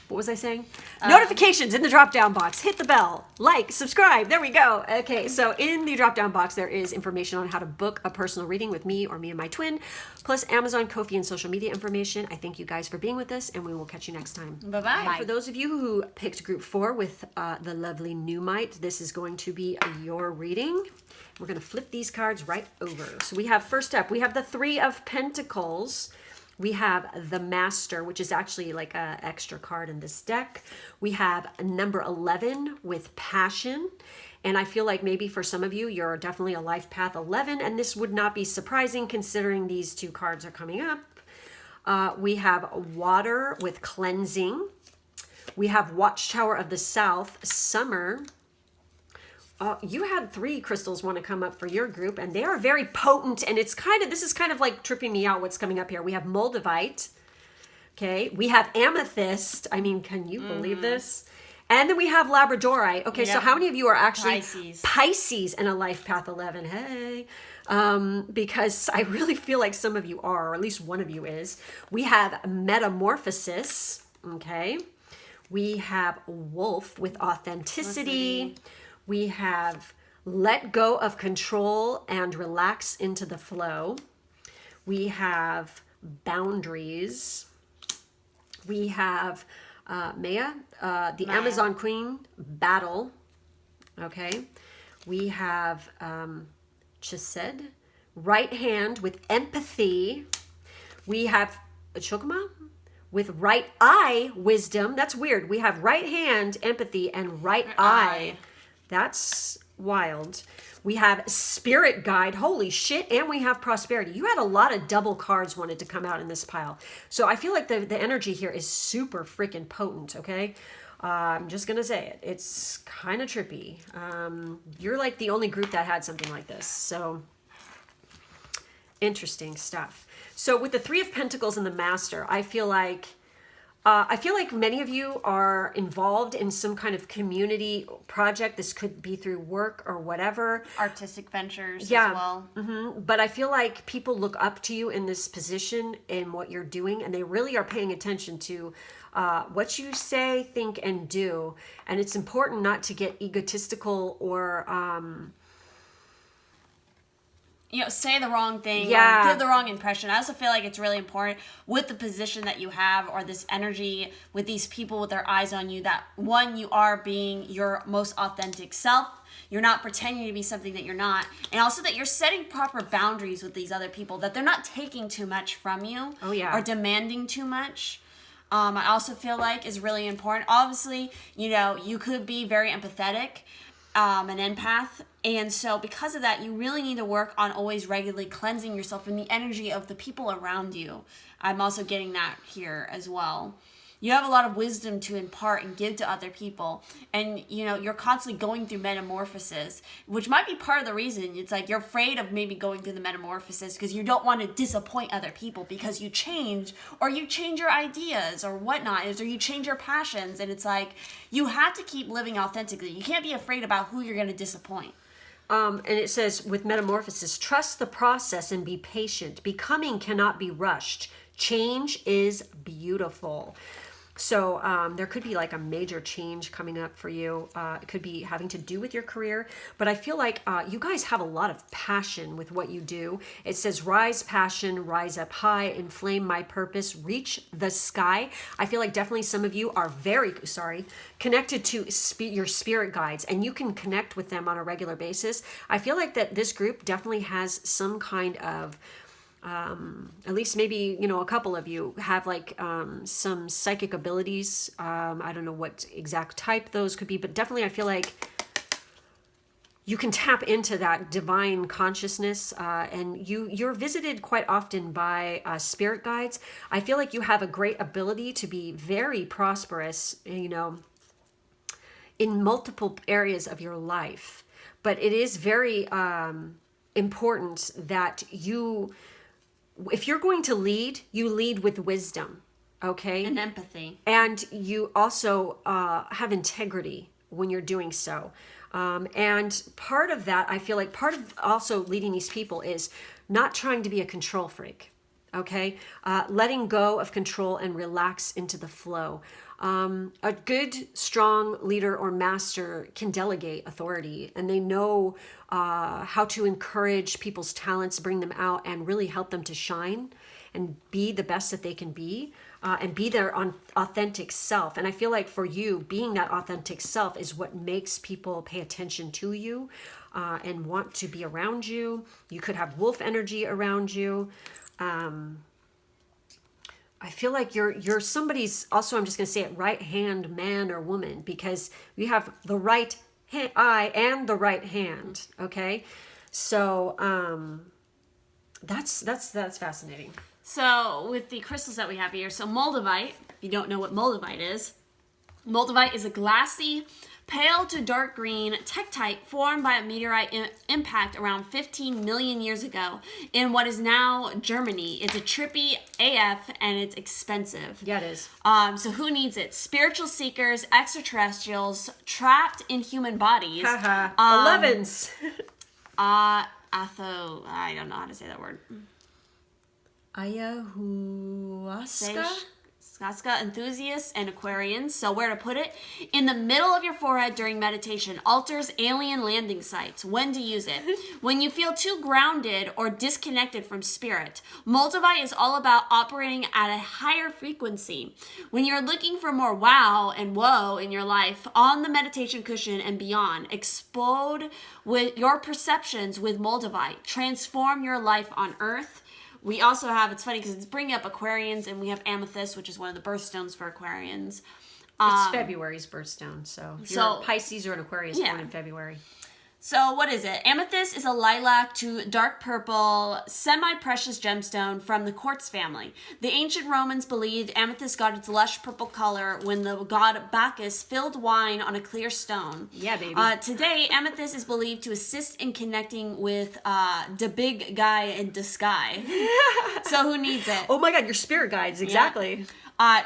What was I saying? Notifications in the drop-down box. Hit the bell. Like, subscribe. There we go. Okay, so in the drop-down box, there is information on how to book a personal reading with me or me and my twin, plus Amazon, Ko-fi, and social media information. I thank you guys for being with us, and we will catch you next time. Bye-bye. For those of you who picked group 4 with the lovely Newmite, this is going to be your reading. We're going to flip these cards right over. So we have, first up, we have the 3 of Pentacles. We have the Master, which is actually like an extra card in this deck. We have number 11 with Passion. And I feel like maybe for some of you, you're definitely a life path 11. And this would not be surprising considering these 2 cards are coming up. We have Water with Cleansing. We have Watchtower of the South, Summer. You had 3 crystals want to come up for your group, and they are very potent, and this is kind of like tripping me out what's coming up here. We have Moldavite. Okay. We have Amethyst. I mean, can you believe this? And then we have Labradorite. Okay. Yep. So how many of you are actually Pisces and a life path 11? Hey. Because I really feel like some of you are, or at least one of you is. We have Metamorphosis. Okay. We have Wolf with Authenticity. We have Let Go of Control and Relax into the Flow. We have Boundaries. We have Maya, the Amazon Queen, Battle. Okay. We have Chesed, Right Hand with Empathy. We have Chokma with Right Eye, Wisdom. That's weird. We have Right Hand, Empathy, and Right Eye. That's wild. We have Spirit Guide. Holy shit. And we have Prosperity. You had a lot of double cards wanted to come out in this pile. So I feel like the energy here is super freaking potent, okay? I'm just going to say it. It's kind of trippy. You're like the only group that had something like this. So interesting stuff. So with the 3 of Pentacles and the Master, I feel like many of you are involved in some kind of community project. This could be through work or whatever. Artistic ventures as well. Mm-hmm. But I feel like people look up to you in this position in what you're doing, and they really are paying attention to what you say, think, and do. And it's important not to get egotistical or say the wrong thing Yeah. or give the wrong impression. I also feel like it's really important with the position that you have or this energy with these people with their eyes on you that, one, you are being your most authentic self. You're not pretending to be something that you're not. And also that you're setting proper boundaries with these other people, that they're not taking too much from you or demanding too much. I also feel like is really important. Obviously, you could be very empathetic, an empath. And so because of that, you really need to work on always regularly cleansing yourself from the energy of the people around you. I'm also getting that here as well. You have a lot of wisdom to impart and give to other people. And, you're constantly going through metamorphosis, which might be part of the reason. It's like you're afraid of maybe going through the metamorphosis because you don't want to disappoint other people because you change or you change your ideas or whatnot, or you change your passions. And it's like you have to keep living authentically. You can't be afraid about who you're going to disappoint. And it says, with metamorphosis, trust the process and be patient. Becoming cannot be rushed. Change is beautiful. So there could be like a major change coming up for you. It could be having to do with your career. But I feel like you guys have a lot of passion with what you do. It says, rise passion, rise up high, inflame my purpose, reach the sky. I feel like definitely some of you are very, connected to your spirit guides. And you can connect with them on a regular basis. I feel like that this group definitely has some kind of at least maybe, a couple of you have like some psychic abilities. I don't know what exact type those could be, but definitely I feel like you can tap into that divine consciousness, and you're visited quite often by spirit guides. I feel like you have a great ability to be very prosperous, in multiple areas of your life. But it is very important that if you're going to lead, you lead with wisdom, okay? And empathy. And you also have integrity when you're doing so. And part of that, I feel like part of also leading these people is not trying to be a control freak, okay? Letting go of control and relax into the flow. A good, strong leader or master can delegate authority, and they know how to encourage people's talents, bring them out, and really help them to shine and be the best that they can be, and be their authentic self. And I feel like for you, being that authentic self is what makes people pay attention to you and want to be around you. You could have wolf energy around you. I feel like you're somebody's, also I'm just going to say it, right hand man or woman, because you have the right eye and the right hand, okay? So that's fascinating. So with the crystals that we have here, so moldavite, if you don't know what moldavite is a glassy, pale to dark green tektite formed by a meteorite impact around 15 million years ago in what is now Germany. It's a trippy AF and it's expensive. Yeah, it is. So who needs it? Spiritual seekers, extraterrestrials, trapped in human bodies. Haha. 11s. I don't know how to say that word. Ayahuasca? Skaska enthusiasts and Aquarians. So where to put it? In the middle of your forehead during meditation. Altars, alien landing sites. When to use it? When you feel too grounded or disconnected from spirit. Moldavite is all about operating at a higher frequency. When you're looking for more wow and whoa in your life, on the meditation cushion and beyond, explode with your perceptions with Moldavite. Transform your life on earth. We also have, it's funny because it's bringing up Aquarians, and we have amethyst, which is one of the birthstones for Aquarians. It's February's birthstone, so if you're a Pisces or an Aquarius born in February. So what is it? Amethyst is a lilac to dark purple, semi-precious gemstone from the quartz family. The ancient Romans believed amethyst got its lush purple color when the god Bacchus filled wine on a clear stone. Yeah, baby. Today, amethyst is believed to assist in connecting with the big guy in the sky. So who needs it? Oh my god, your spirit guides, exactly.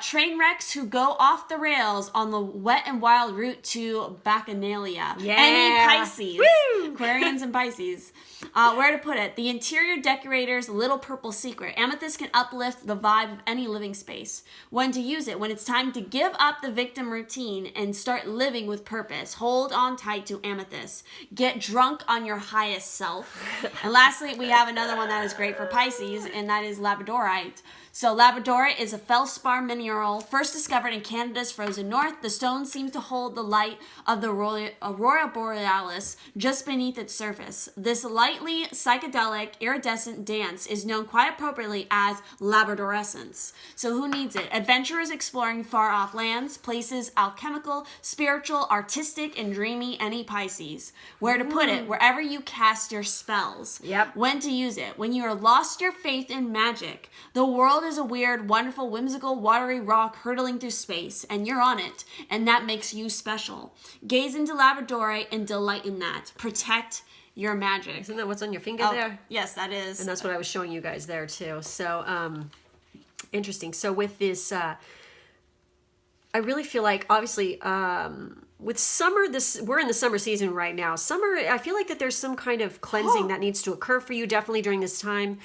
Train wrecks who go off the rails on the wet and wild route to Bacchanalia. Yeah. Any Pisces. Woo! Aquarians and Pisces. Where to put it? The interior decorator's little purple secret. Amethyst can uplift the vibe of any living space. When to use it? When it's time to give up the victim routine and start living with purpose. Hold on tight to amethyst. Get drunk on your highest self. And lastly, we have another one that is great for Pisces, and that is labradorite. So labradorite is a feldspar mineral first discovered in Canada's frozen north. The stone seems to hold the light of the aurora borealis just beneath its surface. This lightly psychedelic iridescent dance is known quite appropriately as labradorescence. So who needs it? Adventurers exploring far-off lands, places alchemical, spiritual, artistic, and dreamy. Any Pisces. Where to put it? Wherever you cast your spells. Yep. When to use it? When you are lost your faith in magic. The world is a weird, wonderful, whimsical, watery rock hurtling through space, and you're on it, and that makes you special. Gaze into labradorite and delight in that. Protect your magic. Isn't that what's on your finger there? Yes, that is. And that's what I was showing you guys there too. So interesting. So with this, I really feel like obviously with summer, we're in the summer season right now. Summer, I feel like that there's some kind of cleansing that needs to occur for you definitely during this time.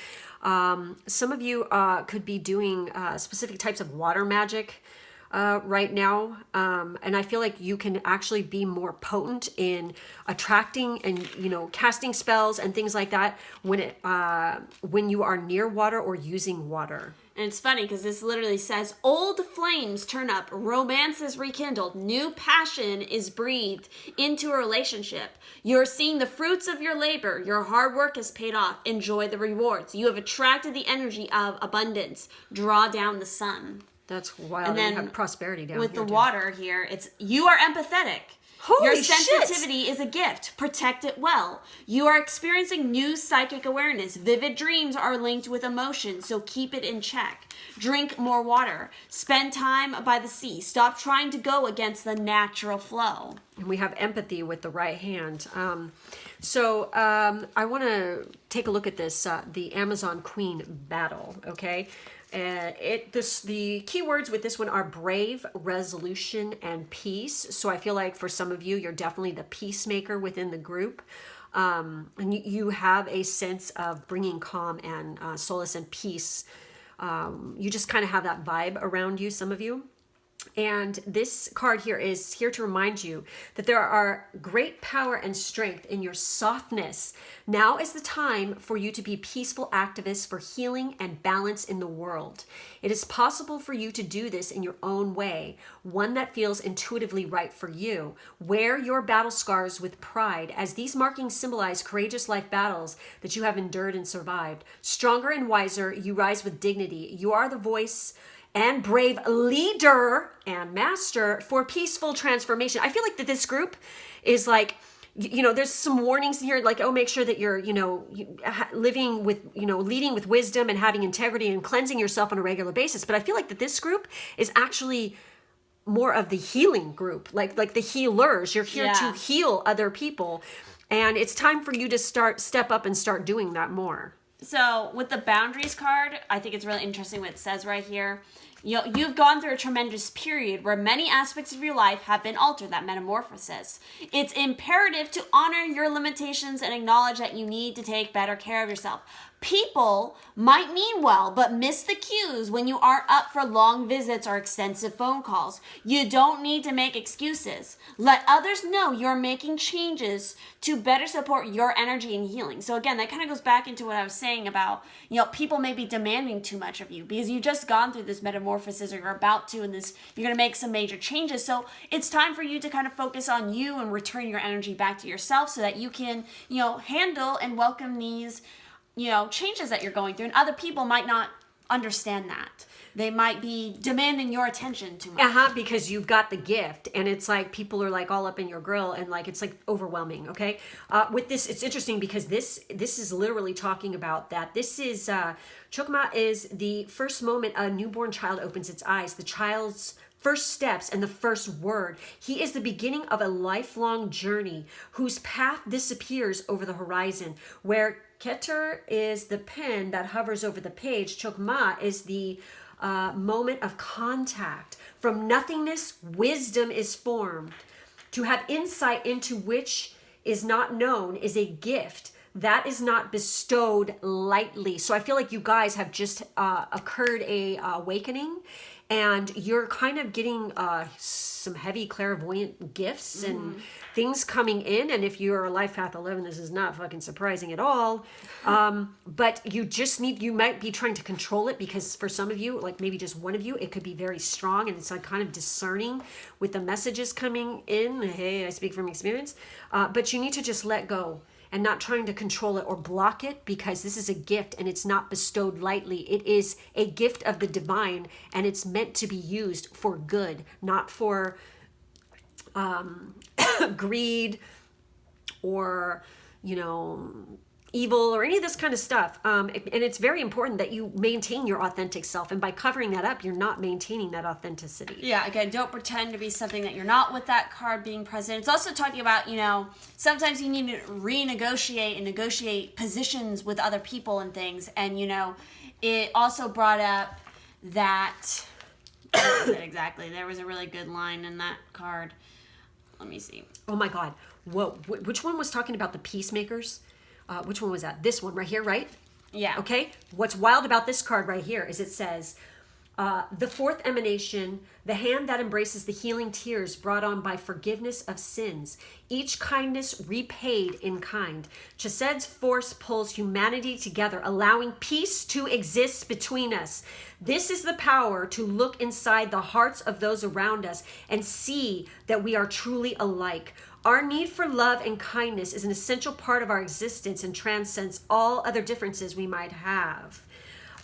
Some of you could be doing specific types of water magic right now. And I feel like you can actually be more potent in attracting and, casting spells and things like that when you are near water or using water. And it's funny because this literally says, old flames turn up, romance is rekindled, new passion is breathed into a relationship. You're seeing the fruits of your labor. Your hard work has paid off. Enjoy the rewards. You have attracted the energy of abundance. Draw down the sun. That's wild. And then you have prosperity down with here the too. water here, it's you are empathetic. Holy Your shit! sensitivity is a gift. Protect it well. You are experiencing new psychic awareness. Vivid dreams are linked with emotion, so keep it in check. Drink more water. Spend time by the sea. Stop trying to go against the natural flow. And we have empathy with the right hand. So I want to take a look at this, the Amazon Queen battle, okay? The keywords with this one are brave, resolution, and peace. So I feel like for some of you, you're definitely the peacemaker within the group. And you have a sense of bringing calm and solace and peace. You just kind of have that vibe around you, some of you. And this card here is here to remind you that there are great power and strength in your softness. Now is the time for you to be peaceful activists for healing and balance in the world. It is possible for you to do this in your own way, one that feels intuitively right for you. Wear your battle scars with pride, as these markings symbolize courageous life battles that you have endured and survived. Stronger and wiser, you rise with dignity. You are the voice and brave leader and master for peaceful transformation. I feel like that this group is like, there's some warnings here, like, make sure that you're, living with, leading with wisdom and having integrity and cleansing yourself on a regular basis. But I feel like that this group is actually more of the healing group, like the healers. You're here to heal other people. And it's time for you to step up and start doing that more. So with the boundaries card, I think it's really interesting what it says right here. You've gone through a tremendous period where many aspects of your life have been altered, that metamorphosis. It's imperative to honor your limitations and acknowledge that you need to take better care of yourself. People might mean well, but miss the cues when you aren't up for long visits or extensive phone calls. You don't need to make excuses. Let others know you're making changes to better support your energy and healing. So again, that kind of goes back into what I was saying about, people may be demanding too much of you because you've just gone through this metamorphosis, or you're about to, and you're going to make some major changes. So it's time for you to kind of focus on you and return your energy back to yourself so that you can, handle and welcome these changes that you're going through. And other people might not understand that. They might be demanding your attention too much. Because you've got the gift, and it's like people are like all up in your grill, and like it's like overwhelming. Okay, with this, it's interesting because this is literally talking about that. This is Chokma is the first moment a newborn child opens its eyes. The child's first steps and the first word. He is the beginning of a lifelong journey whose path disappears over the horizon. Where Keter is the pen that hovers over the page, Chokma is the moment of contact. From nothingness, wisdom is formed. To have insight into which is not known is a gift that is not bestowed lightly. So I feel like you guys have just occurred a awakening, and you're kind of getting some heavy clairvoyant gifts and things coming in. And if you're a life path 11, this is not fucking surprising at all. But you might be trying to control it, because for some of you, like maybe just one of you, it could be very strong, and it's like kind of discerning with the messages coming in. Hey, I speak from experience. But you need to just let go and not trying to control it or block it, because this is a gift and it's not bestowed lightly. It is a gift of the divine, and it's meant to be used for good, not for greed or, evil or any of this kind of stuff. And it's very important that you maintain your authentic self. And by covering that up, you're not maintaining that authenticity. Yeah, again, don't pretend to be something that you're not with that card being present. It's also talking about, sometimes you need to renegotiate and negotiate positions with other people and things. And, it also brought up that, what was it exactly? There was a really good line in that card. Let me see. Oh my God. Whoa. Which one was talking about the peacemakers? Which one was that? This one right here, right? Yeah. Okay. What's wild about this card right here is it says, the fourth emanation, the hand that embraces the healing tears brought on by forgiveness of sins, each kindness repaid in kind. Chesed's force pulls humanity together, allowing peace to exist between us. This is the power to look inside the hearts of those around us and see that we are truly alike. Our need for love and kindness is an essential part of our existence and transcends all other differences we might have.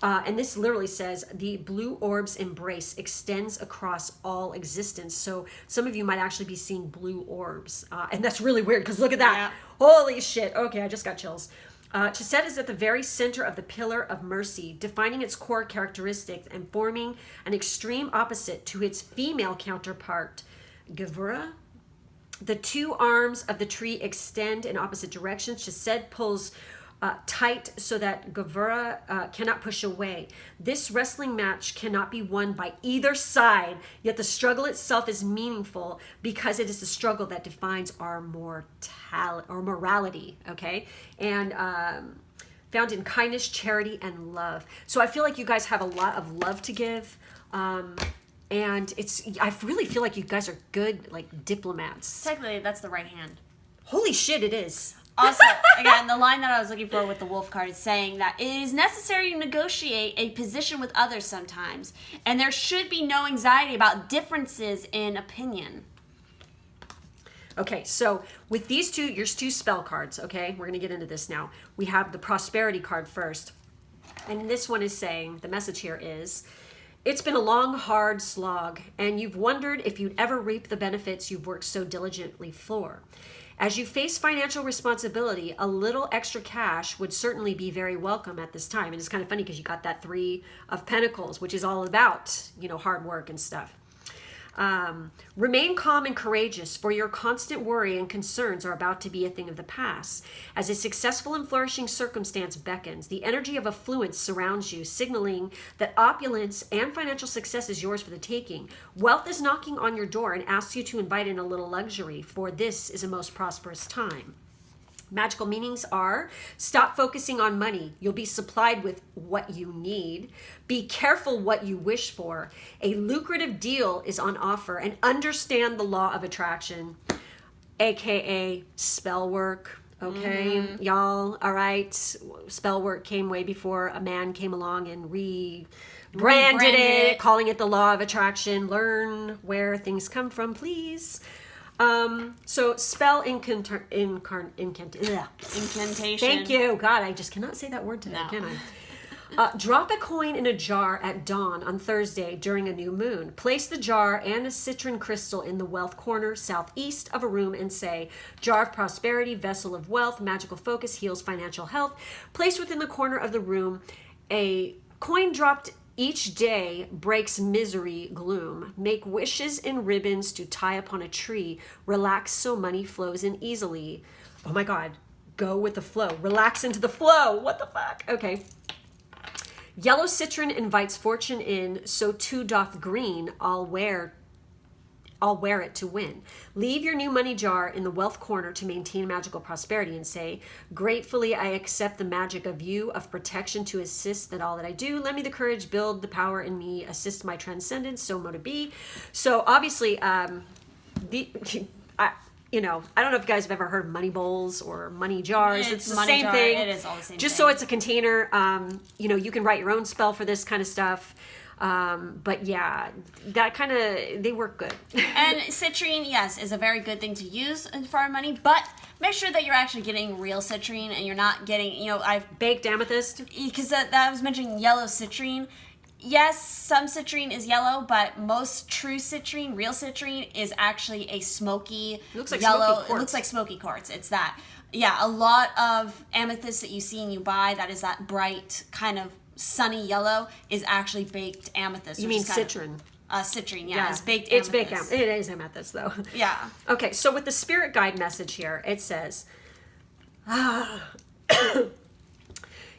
And this literally says, the blue orb's embrace extends across all existence. So some of you might actually be seeing blue orbs. And that's really weird, because look at that. Yeah. Holy shit. Okay, I just got chills. Chesed is at the very center of the pillar of mercy, defining its core characteristics and forming an extreme opposite to its female counterpart, Gevura. The two arms of the tree extend in opposite directions. Chesed pulls tight so that Gevura cannot push away. This wrestling match cannot be won by either side, yet the struggle itself is meaningful because it is the struggle that defines our morality, okay? And found in kindness, charity, and love. So I feel like you guys have a lot of love to give. And I really feel like you guys are good, like, diplomats. Technically, that's the right hand. Holy shit, it is. Also, again, the line that I was looking for with the wolf card is saying that it is necessary to negotiate a position with others sometimes, and there should be no anxiety about differences in opinion. Okay, so with these two, your two spell cards, okay? We're going to get into this now. We have the prosperity card first. And this one is saying, the message here is, it's been a long, hard slog, and you've wondered if you'd ever reap the benefits you've worked so diligently for. As you face financial responsibility, a little extra cash would certainly be very welcome at this time. And it's kind of funny because you got that 3 of Pentacles, which is all about, hard work and stuff. Remain calm and courageous, for your constant worry and concerns are about to be a thing of the past. As a successful and flourishing circumstance beckons, the energy of affluence surrounds you, signaling that opulence and financial success is yours for the taking. Wealth is knocking on your door and asks you to invite in a little luxury, for this is a most prosperous time. Magical meanings are: stop focusing on money. You'll be supplied with what you need. Be careful what you wish for. A lucrative deal is on offer, and understand the law of attraction, aka spell work. Okay, y'all, all right? Spell work came way before a man came along and rebranded it, calling it the law of attraction. Learn where things come from, please. So spell incantation. Thank you. God, I just cannot say that word today, can I? Drop a coin in a jar at dawn on Thursday during a new moon. Place the jar and a citron crystal in the wealth corner southeast of a room and say, jar of prosperity, vessel of wealth, magical focus, heals financial health. Place within the corner of the room a coin dropped each day breaks misery, gloom. Make wishes in ribbons to tie upon a tree. Relax so money flows in easily. Oh my God. Go with the flow. Relax into the flow. What the fuck? Okay. Yellow citron invites fortune in, so too doth green. I'll wear it to win. Leave your new money jar in the wealth corner to maintain magical prosperity and say, gratefully I accept the magic of you, of protection to assist in all that I do. Lend me the courage, build the power in me, assist my transcendence, so mote it be. So obviously, I don't know if you guys have ever heard of money bowls or money jars. It's the same thing. It is all the same Just thing. so it's a container. You can write your own spell for this kind of stuff. But yeah, that kind of, they work good. And citrine, yes, is a very good thing to use for our money, but make sure that you're actually getting real citrine and you're not getting, I've Baked amethyst. because that I was mentioning yellow citrine. Yes, some citrine is yellow, but most true citrine, real citrine, is actually a smoky Looks like yellow. smoky quartz. It looks like smoky quartz. It's that. Yeah, a lot of amethyst that you see and you buy that is that bright kind of sunny yellow is actually baked amethyst. You which mean is kind citron? Citrine, yeah. It's baked It's amethyst. baked amethyst. It is amethyst, though. Yeah. Okay, so with the spirit guide message here, it says,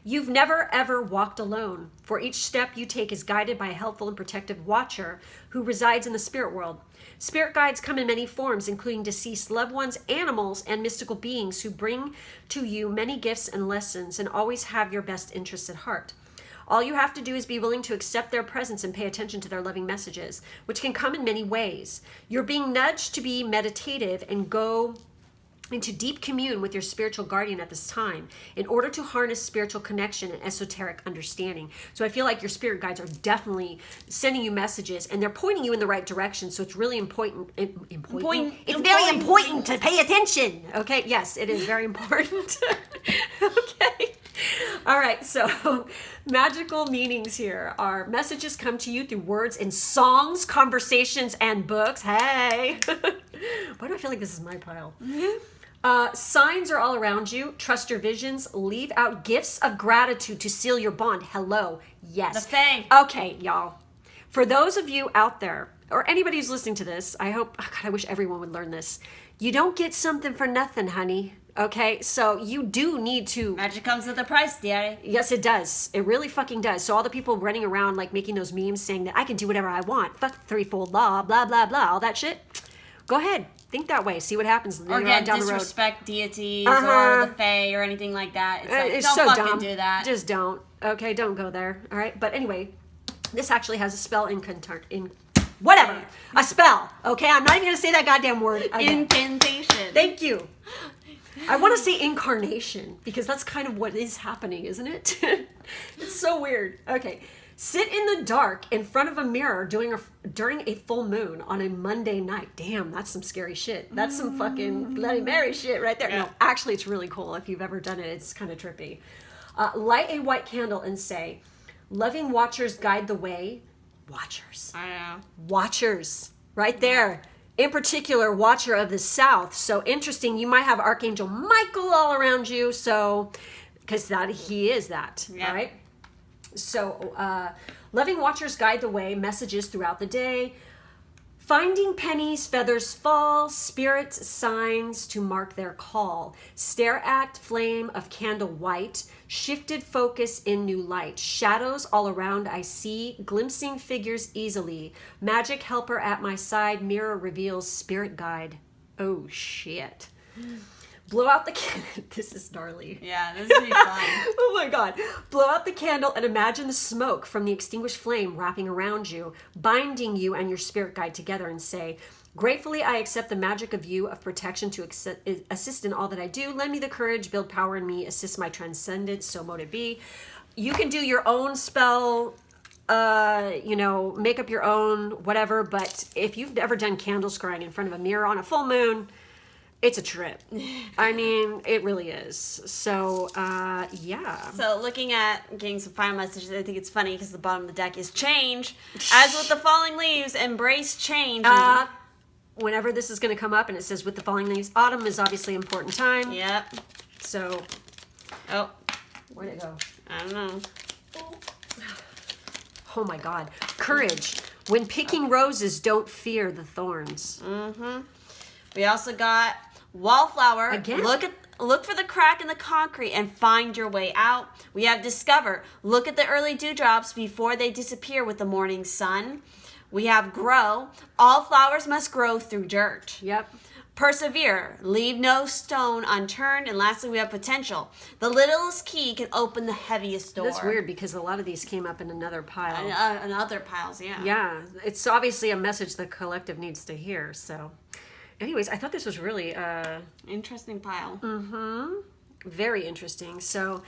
you've never ever walked alone, for each step you take is guided by a helpful and protective watcher who resides in the spirit world. Spirit guides come in many forms, including deceased loved ones, animals, and mystical beings who bring to you many gifts and lessons and always have your best interests at heart. All you have to do is be willing to accept their presence and pay attention to their loving messages, which can come in many ways. You're being nudged to be meditative and go into deep commune with your spiritual guardian at this time in order to harness spiritual connection and esoteric understanding. So I feel like your spirit guides are definitely sending you messages and they're pointing you in the right direction. So it's really important. It's very important to pay attention. Okay. Yes, it is very important. Okay. All right. So magical meanings here are messages come to you through words in songs, conversations, and books. Hey. Why do I feel like this is my pile? Signs are all around you. Trust your visions. Leave out gifts of gratitude to seal your bond. Hello. Yes. The Fae. Okay, y'all. For those of you out there, or anybody who's listening to this, I wish everyone would learn this. You don't get something for nothing, honey. Okay, so you do need to. Magic comes with a price, dearie. Yes, it does. It really fucking does. So all the people running around like making those memes saying that I can do whatever I want. Fuck threefold law, blah, blah, blah, all that shit. Go ahead. Think that way. See what happens Or later on again, down the road. disrespect deities or the Fae or anything like that. It's like, It's don't so fucking dumb. do that. Just don't. Okay, don't go there. All right. But anyway, this actually has a spell whatever. A spell. Okay, I'm not even gonna say that goddamn word again. Incantation. Thank you. I want to say incarnation because that's kind of what is happening, isn't it? It's so weird. Okay. Sit in the dark in front of a mirror during a full moon on a Monday night. Damn, that's some scary shit. That's some fucking Bloody Mary shit right there. Yeah. No, actually, it's really cool. If you've ever done it, it's kind of trippy. Light a white candle and say, loving watchers guide the way. Watchers. I know. Watchers. Right there. In particular, watcher of the south. So interesting. You might have Archangel Michael all around you. So, because he is that. Yeah. Right? So, loving watchers guide the way, messages throughout the day. Finding pennies, feathers fall, spirit signs to mark their call. Stare at flame of candle white, shifted focus in new light. Shadows all around I see, glimpsing figures easily. Magic helper at my side, mirror reveals spirit guide. Oh, shit. Blow out the candle. This is gnarly. Yeah, this is pretty fun. Oh my God. Blow out the candle and imagine the smoke from the extinguished flame wrapping around you, binding you and your spirit guide together and say, gratefully, I accept the magic of you, of protection to assist in all that I do. Lend me the courage, build power in me, assist my transcendence, so mote it be. You can do your own spell, make up your own, whatever. But if you've ever done candle scrying in front of a mirror on a full moon, it's a trip. I mean, it really is. So, yeah. So looking at getting some final messages, I think it's funny because the bottom of the deck is change. As with the falling leaves, embrace change. Whenever this is going to come up and it says with the falling leaves, autumn is obviously an important time. Yep. So, Oh, where'd it go? I don't know. Oh my God. Courage. When picking roses, don't fear the thorns. We also got wallflower. Again? Look at look for the crack in the concrete and find your way out. We have discover, look at the early dewdrops before they disappear with the morning sun. We have grow, all flowers must grow through dirt. Yep. Persevere, leave no stone unturned. And lastly, we have potential. The littlest key can open the heaviest door. That's weird because a lot of these came up in another pile. And other piles, yeah. Yeah, it's obviously a message the collective needs to hear. So, anyways, I thought this was really Interesting pile. very interesting. So,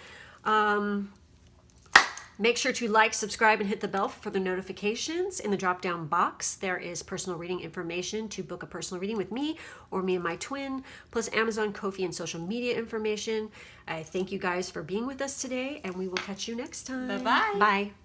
make sure to like, subscribe, and hit the bell for further notifications. In the drop-down box, there is personal reading information to book a personal reading with me or me and my twin, plus Amazon, Ko-fi, and social media information. I thank you guys for being with us today, and we will catch you next time. Bye-bye. Bye.